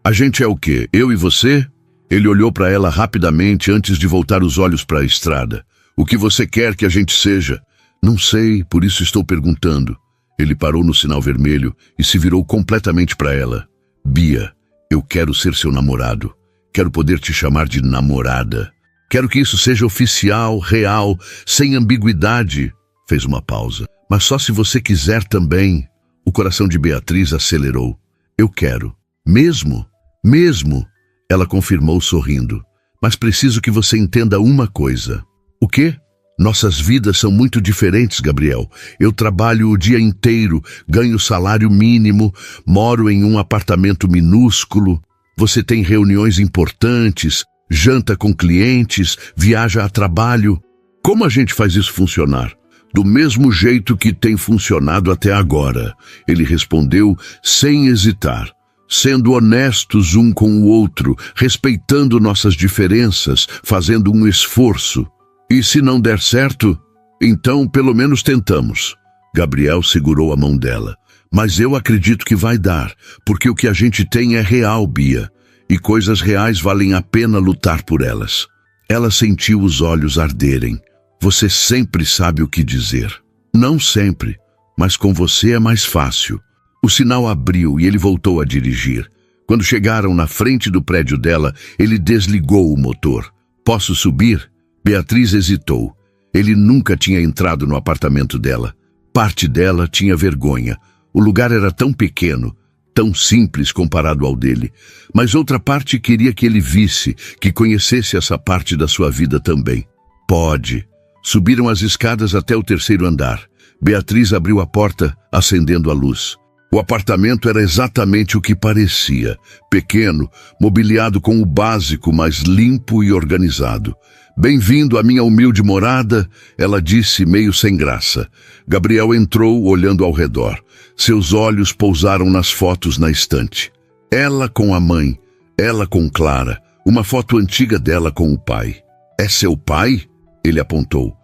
a gente é o quê? Eu e você? Ele olhou para ela rapidamente antes de voltar os olhos para a estrada. O que você quer que a gente seja? Não sei, por isso estou perguntando. Ele parou no sinal vermelho e se virou completamente para ela. Bia, eu quero ser seu namorado. Quero poder te chamar de namorada. Quero que isso seja oficial, real, sem ambiguidade. Fez uma pausa. Mas só se você quiser também. O coração de Beatriz acelerou. Eu quero. Mesmo? Mesmo? Ela confirmou sorrindo. Mas preciso que você entenda uma coisa. O quê? Nossas vidas são muito diferentes, Gabriel. Eu trabalho o dia inteiro, ganho salário mínimo, moro em um apartamento minúsculo. Você tem reuniões importantes, janta com clientes, viaja a trabalho. Como a gente faz isso funcionar? Do mesmo jeito que tem funcionado até agora, ele respondeu sem hesitar. Sendo honestos um com o outro, respeitando nossas diferenças, fazendo um esforço. E se não der certo, então pelo menos tentamos. Gabriel segurou a mão dela. Mas eu acredito que vai dar, porque o que a gente tem é real, Bia, e coisas reais valem a pena lutar por elas. Ela sentiu os olhos arderem. Você sempre sabe o que dizer. Não sempre, mas com você é mais fácil. O sinal abriu e ele voltou a dirigir. Quando chegaram na frente do prédio dela, ele desligou o motor. Posso subir? Beatriz hesitou. Ele nunca tinha entrado no apartamento dela. Parte dela tinha vergonha. O lugar era tão pequeno, tão simples comparado ao dele. Mas outra parte queria que ele visse, que conhecesse essa parte da sua vida também. Pode. Subiram as escadas até o 3º andar. Beatriz abriu a porta, acendendo a luz. O apartamento era exatamente o que parecia. Pequeno, mobiliado com o básico, mas limpo e organizado. Bem-vindo à minha humilde morada, ela disse meio sem graça. Gabriel entrou olhando ao redor. Seus olhos pousaram nas fotos na estante. Ela com a mãe, ela com Clara, uma foto antiga dela com o pai. É seu pai? Ele apontou.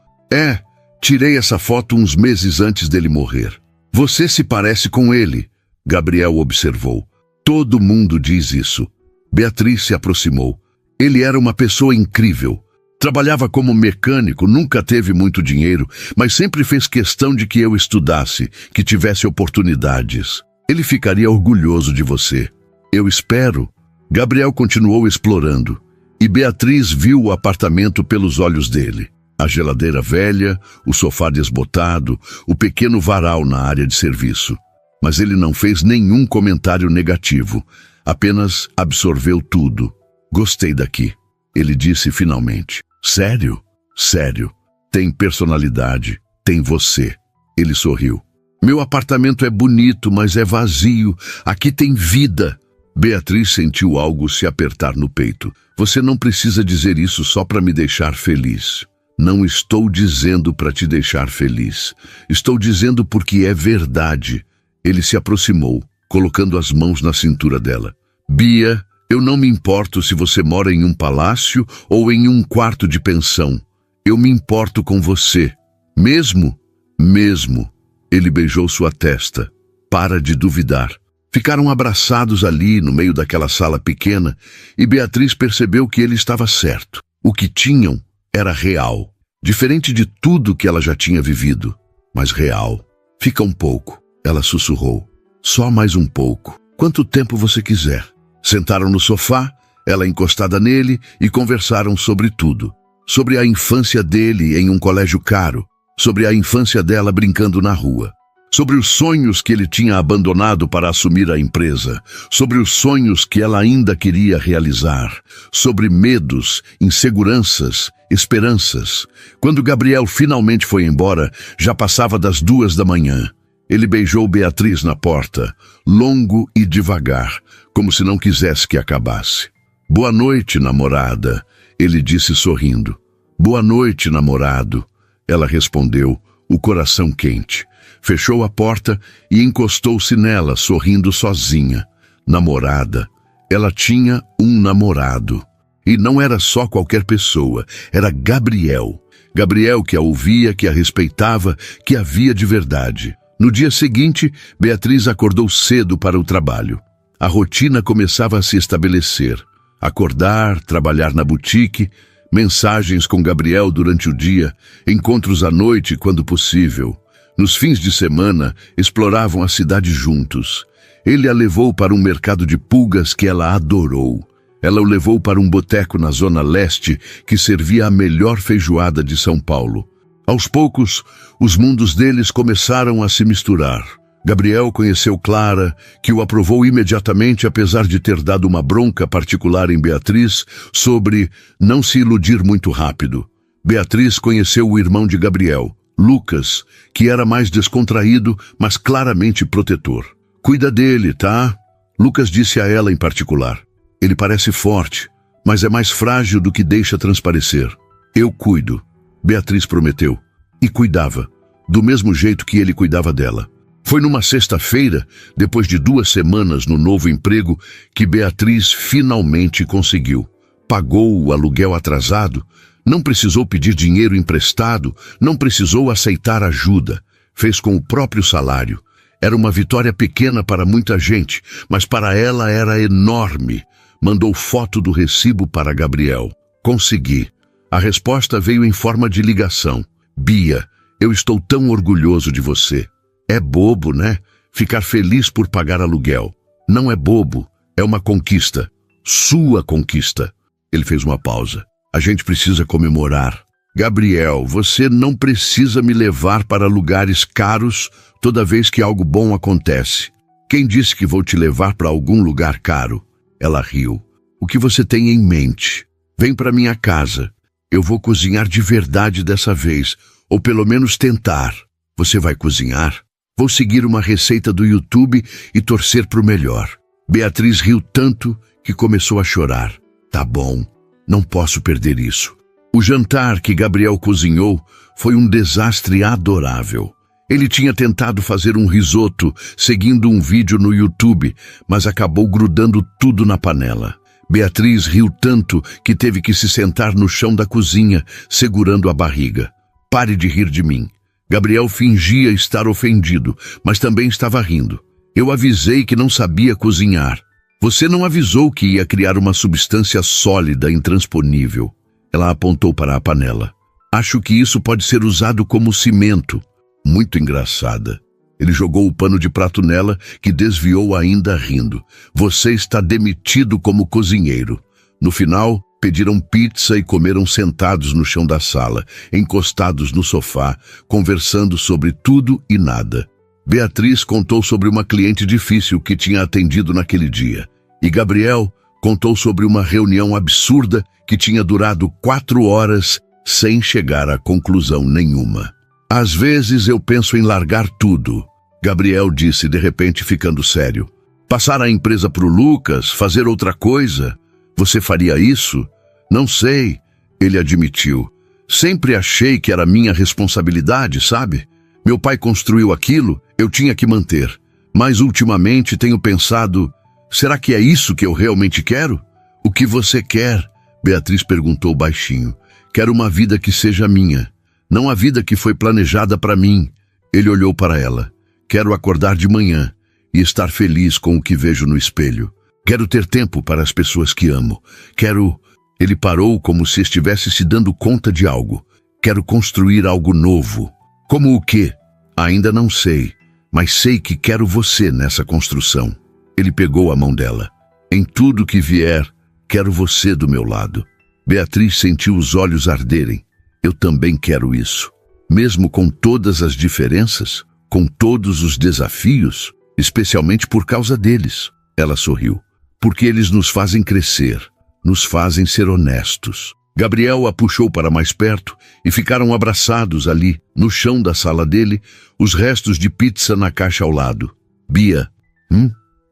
Tirei essa foto uns meses antes dele morrer. Você se parece com ele, Gabriel observou. Todo mundo diz isso. Beatriz se aproximou. Ele era uma pessoa incrível. Trabalhava como mecânico, nunca teve muito dinheiro, mas sempre fez questão de que eu estudasse, que tivesse oportunidades. Ele ficaria orgulhoso de você. Eu espero. Gabriel continuou explorando, e Beatriz viu o apartamento pelos olhos dele. A geladeira velha, o sofá desbotado, o pequeno varal na área de serviço. Mas ele não fez nenhum comentário negativo, apenas absorveu tudo. Gostei daqui, ele disse finalmente. Sério? Sério. Tem personalidade, tem você. Ele sorriu. Meu apartamento é bonito, mas é vazio. Aqui tem vida. Beatriz sentiu algo se apertar no peito. Você não precisa dizer isso só para me deixar feliz. Não estou dizendo para te deixar feliz. Estou dizendo porque é verdade. Ele se aproximou, colocando as mãos na cintura dela. Bia, eu não me importo se você mora em um palácio ou em um quarto de pensão. Eu me importo com você. Mesmo? Mesmo. Ele beijou sua testa. Para de duvidar. Ficaram abraçados ali, no meio daquela sala pequena, e Beatriz percebeu que ele estava certo. O que tinham era real. Diferente de tudo que ela já tinha vivido, mas real. Fica um pouco, ela sussurrou. Só mais um pouco. Quanto tempo você quiser. Sentaram no sofá, ela encostada nele, e conversaram sobre tudo. Sobre a infância dele em um colégio caro. Sobre a infância dela brincando na rua. Sobre os sonhos que ele tinha abandonado para assumir a empresa. Sobre os sonhos que ela ainda queria realizar. Sobre medos, inseguranças, esperanças. Quando Gabriel finalmente foi embora, já passava das 2 da manhã. Ele beijou Beatriz na porta, longo e devagar, como se não quisesse que acabasse. Boa noite, namorada, ele disse sorrindo. Boa noite, namorado. Ela respondeu, o coração quente. Fechou a porta e encostou-se nela, sorrindo sozinha. Namorada. Ela tinha um namorado. E não era só qualquer pessoa, era Gabriel. Gabriel que a ouvia, que a respeitava, que a via de verdade. No dia seguinte, Beatriz acordou cedo para o trabalho. A rotina começava a se estabelecer. Acordar, trabalhar na boutique, mensagens com Gabriel durante o dia, encontros à noite quando possível. Nos fins de semana, exploravam a cidade juntos. Ele a levou para um mercado de pulgas que ela adorou. Ela o levou para um boteco na Zona Leste que servia a melhor feijoada de São Paulo. Aos poucos, os mundos deles começaram a se misturar. Gabriel conheceu Clara, que o aprovou imediatamente apesar de ter dado uma bronca particular em Beatriz sobre não se iludir muito rápido. Beatriz conheceu o irmão de Gabriel, Lucas, que era mais descontraído, mas claramente protetor. Cuida dele, tá? Lucas disse a ela em particular. Ele parece forte, mas é mais frágil do que deixa transparecer. Eu cuido. Beatriz prometeu. E cuidava, do mesmo jeito que ele cuidava dela. Foi numa sexta-feira, depois de 2 semanas no novo emprego, que Beatriz finalmente conseguiu. Pagou o aluguel atrasado, não precisou pedir dinheiro emprestado, não precisou aceitar ajuda. Fez com o próprio salário. Era uma vitória pequena para muita gente, mas para ela era enorme. Mandou foto do recibo para Gabriel. Consegui. A resposta veio em forma de ligação. Bia, eu estou tão orgulhoso de você. É bobo, né? Ficar feliz por pagar aluguel. Não é bobo, é uma conquista. Sua conquista. Ele fez uma pausa. A gente precisa comemorar. Gabriel, você não precisa me levar para lugares caros toda vez que algo bom acontece. Quem disse que vou te levar para algum lugar caro? Ela riu. O que você tem em mente? Vem para minha casa. Eu vou cozinhar de verdade dessa vez, ou pelo menos tentar. Você vai cozinhar? Vou seguir uma receita do YouTube e torcer para o melhor. Beatriz riu tanto que começou a chorar. Tá bom, não posso perder isso. O jantar que Gabriel cozinhou foi um desastre adorável. Ele tinha tentado fazer um risoto seguindo um vídeo no YouTube, mas acabou grudando tudo na panela. Beatriz riu tanto que teve que se sentar no chão da cozinha, segurando a barriga. Pare de rir de mim. Gabriel fingia estar ofendido, mas também estava rindo. Eu avisei que não sabia cozinhar. Você não avisou que ia criar uma substância sólida, intransponível. Ela apontou para a panela. Acho que isso pode ser usado como cimento. Muito engraçada. Ele jogou o pano de prato nela, que desviou ainda rindo. Você está demitido como cozinheiro. No final, pediram pizza e comeram sentados no chão da sala, encostados no sofá, conversando sobre tudo e nada. Beatriz contou sobre uma cliente difícil que tinha atendido naquele dia. E Gabriel contou sobre uma reunião absurda que tinha durado 4 horas sem chegar a conclusão nenhuma. Às vezes eu penso em largar tudo, Gabriel disse de repente ficando sério. Passar a empresa para o Lucas, fazer outra coisa. Você faria isso? Não sei, ele admitiu. Sempre achei que era minha responsabilidade, sabe? Meu pai construiu aquilo, eu tinha que manter. Mas ultimamente tenho pensado, será que é isso que eu realmente quero? O que você quer? Beatriz perguntou baixinho. Quero uma vida que seja minha, não a vida que foi planejada para mim. Ele olhou para ela. Quero acordar de manhã e estar feliz com o que vejo no espelho. Quero ter tempo para as pessoas que amo. Quero... Ele parou como se estivesse se dando conta de algo. Quero construir algo novo. Como o quê? Ainda não sei, mas sei que quero você nessa construção. Ele pegou a mão dela. Em tudo que vier, quero você do meu lado. Beatriz sentiu os olhos arderem. Eu também quero isso. Mesmo com todas as diferenças, com todos os desafios, especialmente por causa deles. Ela sorriu. Porque eles nos fazem crescer, nos fazem ser honestos. Gabriel a puxou para mais perto e ficaram abraçados ali, no chão da sala dele, os restos de pizza na caixa ao lado. Bia,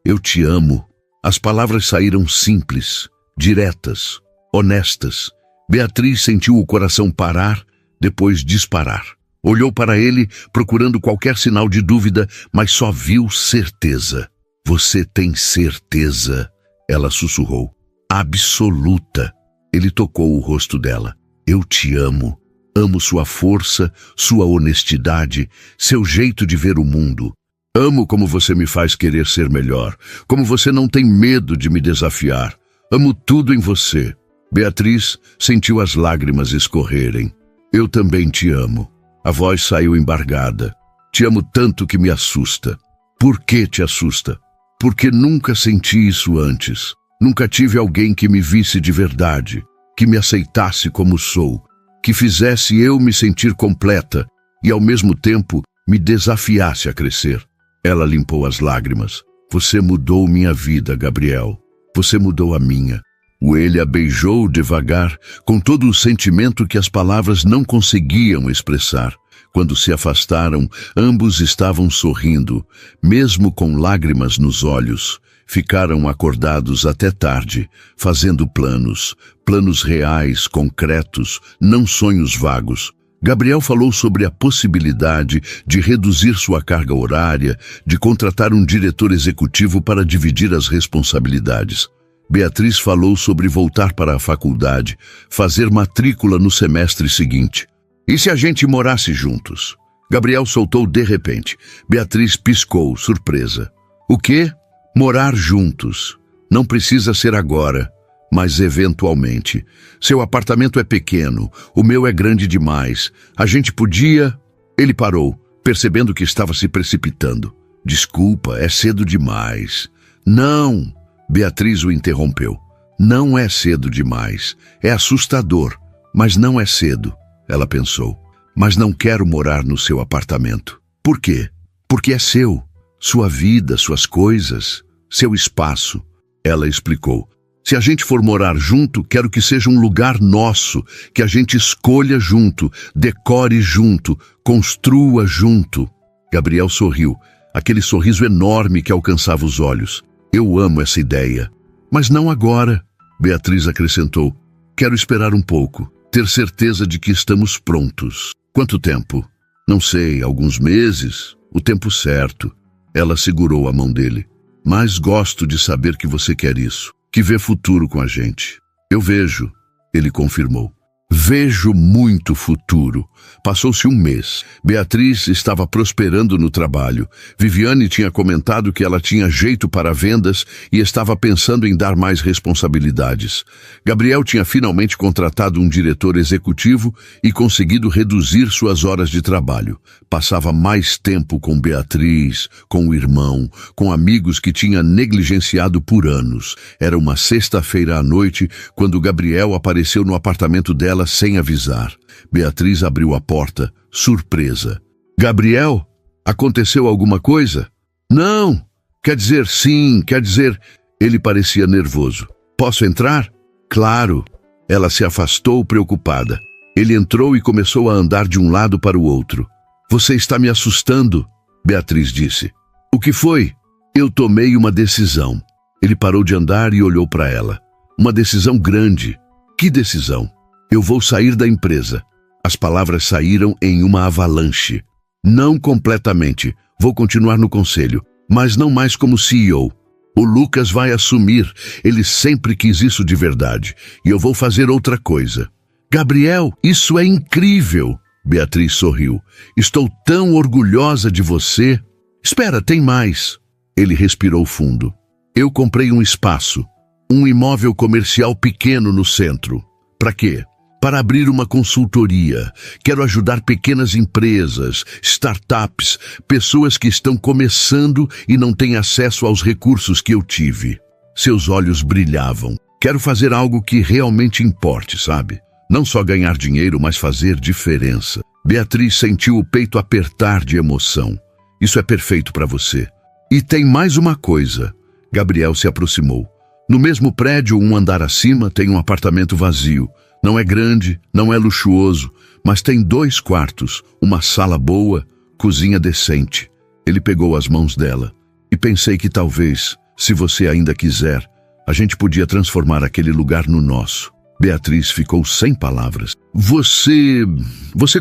eu te amo. As palavras saíram simples, diretas, honestas. Beatriz sentiu o coração parar, depois disparar. Olhou para ele, procurando qualquer sinal de dúvida, mas só viu certeza. Você tem certeza? Ela sussurrou. Absoluta. Ele tocou o rosto dela. Eu te amo. Amo sua força, sua honestidade, seu jeito de ver o mundo. Amo como você me faz querer ser melhor, como você não tem medo de me desafiar. Amo tudo em você. Beatriz sentiu as lágrimas escorrerem. Eu também te amo. A voz saiu embargada. Te amo tanto que me assusta. Por que te assusta? Porque nunca senti isso antes. Nunca tive alguém que me visse de verdade, que me aceitasse como sou, que fizesse eu me sentir completa e, ao mesmo tempo, me desafiasse a crescer. Ela limpou as lágrimas. Você mudou minha vida, Gabriel. Você mudou a minha. Ele a beijou devagar, com todo o sentimento que as palavras não conseguiam expressar. Quando se afastaram, ambos estavam sorrindo, mesmo com lágrimas nos olhos. Ficaram acordados até tarde, fazendo planos reais, concretos, não sonhos vagos. Gabriel falou sobre a possibilidade de reduzir sua carga horária, de contratar um diretor executivo para dividir as responsabilidades. Beatriz falou sobre voltar para a faculdade, fazer matrícula no semestre seguinte. E se a gente morasse juntos? Gabriel soltou de repente. Beatriz piscou, surpresa. O quê? Morar juntos. Não precisa ser agora, mas eventualmente. Seu apartamento é pequeno, o meu é grande demais. A gente podia... Ele parou, percebendo que estava se precipitando. Desculpa, é cedo demais. Não! Beatriz o interrompeu. Não é cedo demais. É assustador, mas não é cedo. Ela pensou. Mas não quero morar no seu apartamento. Por quê? Porque é seu. Sua vida, suas coisas, seu espaço. Ela explicou. Se a gente for morar junto, quero que seja um lugar nosso, que a gente escolha junto, decore junto, construa junto. Gabriel sorriu, aquele sorriso enorme que alcançava os olhos. Eu amo essa ideia. Mas não agora, Beatriz acrescentou. Quero esperar um pouco, ter certeza de que estamos prontos. Quanto tempo? Não sei, alguns meses, o tempo certo. Ela segurou a mão dele. Mas gosto de saber que você quer isso, que vê futuro com a gente. Eu vejo, ele confirmou. Vejo muito futuro, Passou-se um mês. Beatriz estava prosperando no trabalho. Viviane tinha comentado que ela tinha jeito para vendas e estava pensando em dar mais responsabilidades. Gabriel tinha finalmente contratado um diretor executivo e conseguido reduzir suas horas de trabalho. Passava mais tempo com Beatriz, com o irmão, com amigos que tinha negligenciado por anos. Era uma sexta-feira à noite quando Gabriel apareceu no apartamento dela sem avisar. Beatriz abriu a porta, surpresa. Gabriel, aconteceu alguma coisa? Não, quer dizer sim, quer dizer... Ele parecia nervoso. Posso entrar? Claro. Ela se afastou preocupada. Ele entrou e começou a andar de um lado para o outro. Você está me assustando, Beatriz disse. O que foi? Eu tomei uma decisão. Ele parou de andar e olhou para ela. Uma decisão grande. Que decisão? Eu vou sair da empresa. As palavras saíram em uma avalanche. Não completamente. Vou continuar no conselho, mas não mais como CEO. O Lucas vai assumir. Ele sempre quis isso de verdade. E eu vou fazer outra coisa. Gabriel, isso é incrível. Beatriz sorriu. Estou tão orgulhosa de você. Espera, tem mais. Ele respirou fundo. Eu comprei um espaço. Um imóvel comercial pequeno no centro. Para quê? Para abrir uma consultoria. Quero ajudar pequenas empresas, startups, pessoas que estão começando e não têm acesso aos recursos que eu tive. Seus olhos brilhavam. Quero fazer algo que realmente importe, sabe? Não só ganhar dinheiro, mas fazer diferença. Beatriz sentiu o peito apertar de emoção. Isso é perfeito para você. E tem mais uma coisa. Gabriel se aproximou. No mesmo prédio, um andar acima, tem um apartamento vazio. Não é grande, não é luxuoso, mas tem 2 quartos, uma sala boa, cozinha decente. Ele pegou as mãos dela. E pensei que talvez, se você ainda quiser, a gente podia transformar aquele lugar no nosso. Beatriz ficou sem palavras. Você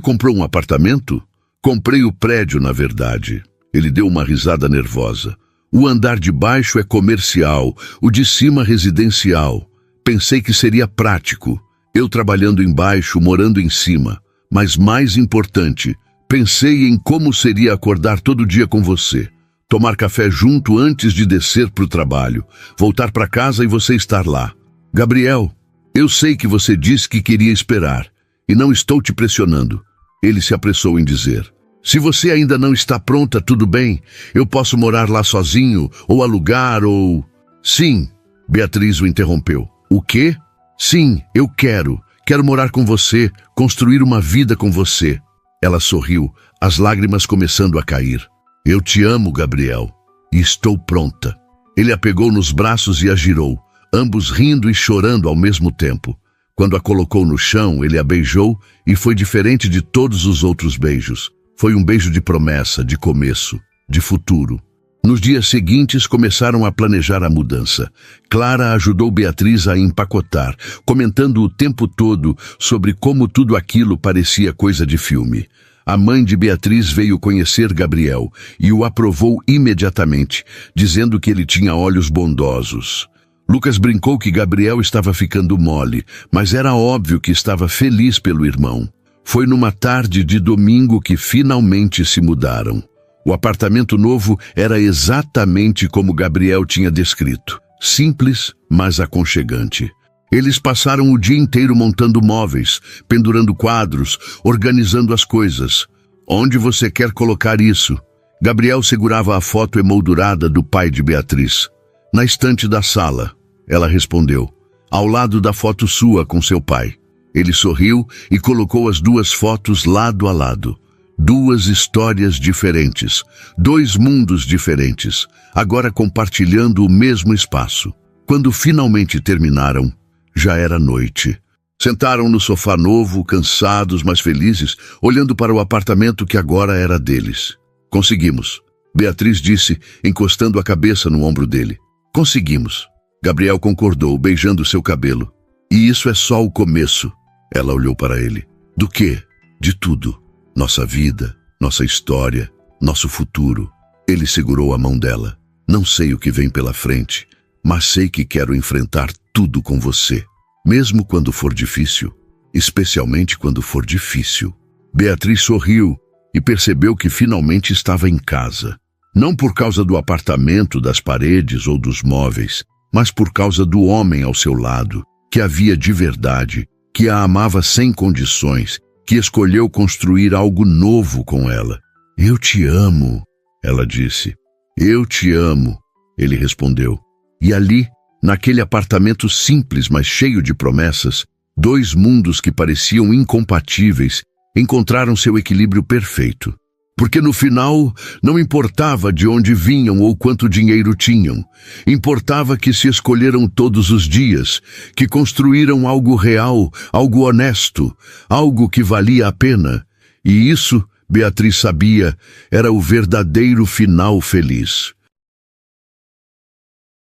comprou um apartamento? Comprei o prédio, na verdade. Ele deu uma risada nervosa. O andar de baixo é comercial, o de cima residencial. Pensei que seria prático. Eu trabalhando embaixo, morando em cima. Mas mais importante, pensei em como seria acordar todo dia com você. Tomar café junto antes de descer para o trabalho. Voltar para casa e você estar lá. Gabriel, eu sei que você disse que queria esperar. E não estou te pressionando. Ele se apressou em dizer. Se você ainda não está pronta, tudo bem. Eu posso morar lá sozinho, ou alugar, ou... Sim, Beatriz o interrompeu. O quê? Sim, eu quero. Quero morar com você, construir uma vida com você. Ela sorriu, as lágrimas começando a cair. Eu te amo, Gabriel, e estou pronta. Ele a pegou nos braços e a girou, ambos rindo e chorando ao mesmo tempo. Quando a colocou no chão, ele a beijou e foi diferente de todos os outros beijos. Foi um beijo de promessa, de começo, de futuro. Nos dias seguintes, começaram a planejar a mudança. Clara ajudou Beatriz a empacotar, comentando o tempo todo sobre como tudo aquilo parecia coisa de filme. A mãe de Beatriz veio conhecer Gabriel e o aprovou imediatamente, dizendo que ele tinha olhos bondosos. Lucas brincou que Gabriel estava ficando mole, mas era óbvio que estava feliz pelo irmão. Foi numa tarde de domingo que finalmente se mudaram. O apartamento novo era exatamente como Gabriel tinha descrito. Simples, mas aconchegante. Eles passaram o dia inteiro montando móveis, pendurando quadros, organizando as coisas. Onde você quer colocar isso? Gabriel segurava a foto emoldurada do pai de Beatriz. Na estante da sala, ela respondeu. Ao lado da foto sua com seu pai. Ele sorriu e colocou as 2 fotos lado a lado. 2 histórias diferentes, 2 mundos diferentes, agora compartilhando o mesmo espaço. Quando finalmente terminaram, já era noite. Sentaram no sofá novo, cansados, mas felizes, olhando para o apartamento que agora era deles. Conseguimos, Beatriz disse, encostando a cabeça no ombro dele. Conseguimos. Gabriel concordou, beijando seu cabelo. E isso é só o começo. Ela olhou para ele. Do quê? De tudo. Nossa vida, nossa história, nosso futuro. Ele segurou a mão dela. Não sei o que vem pela frente, mas sei que quero enfrentar tudo com você. Mesmo quando for difícil, especialmente quando for difícil. Beatriz sorriu e percebeu que finalmente estava em casa. Não por causa do apartamento, das paredes ou dos móveis, mas por causa do homem ao seu lado, que a via de verdade, que a amava sem condições, que escolheu construir algo novo com ela. Eu te amo, ela disse. Eu te amo, ele respondeu. E ali, naquele apartamento simples, mas cheio de promessas, dois mundos que pareciam incompatíveis encontraram seu equilíbrio perfeito. Porque no final, não importava de onde vinham ou quanto dinheiro tinham. Importava que se escolheram todos os dias, que construíram algo real, algo honesto, algo que valia a pena. E isso, Beatriz sabia, era o verdadeiro final feliz.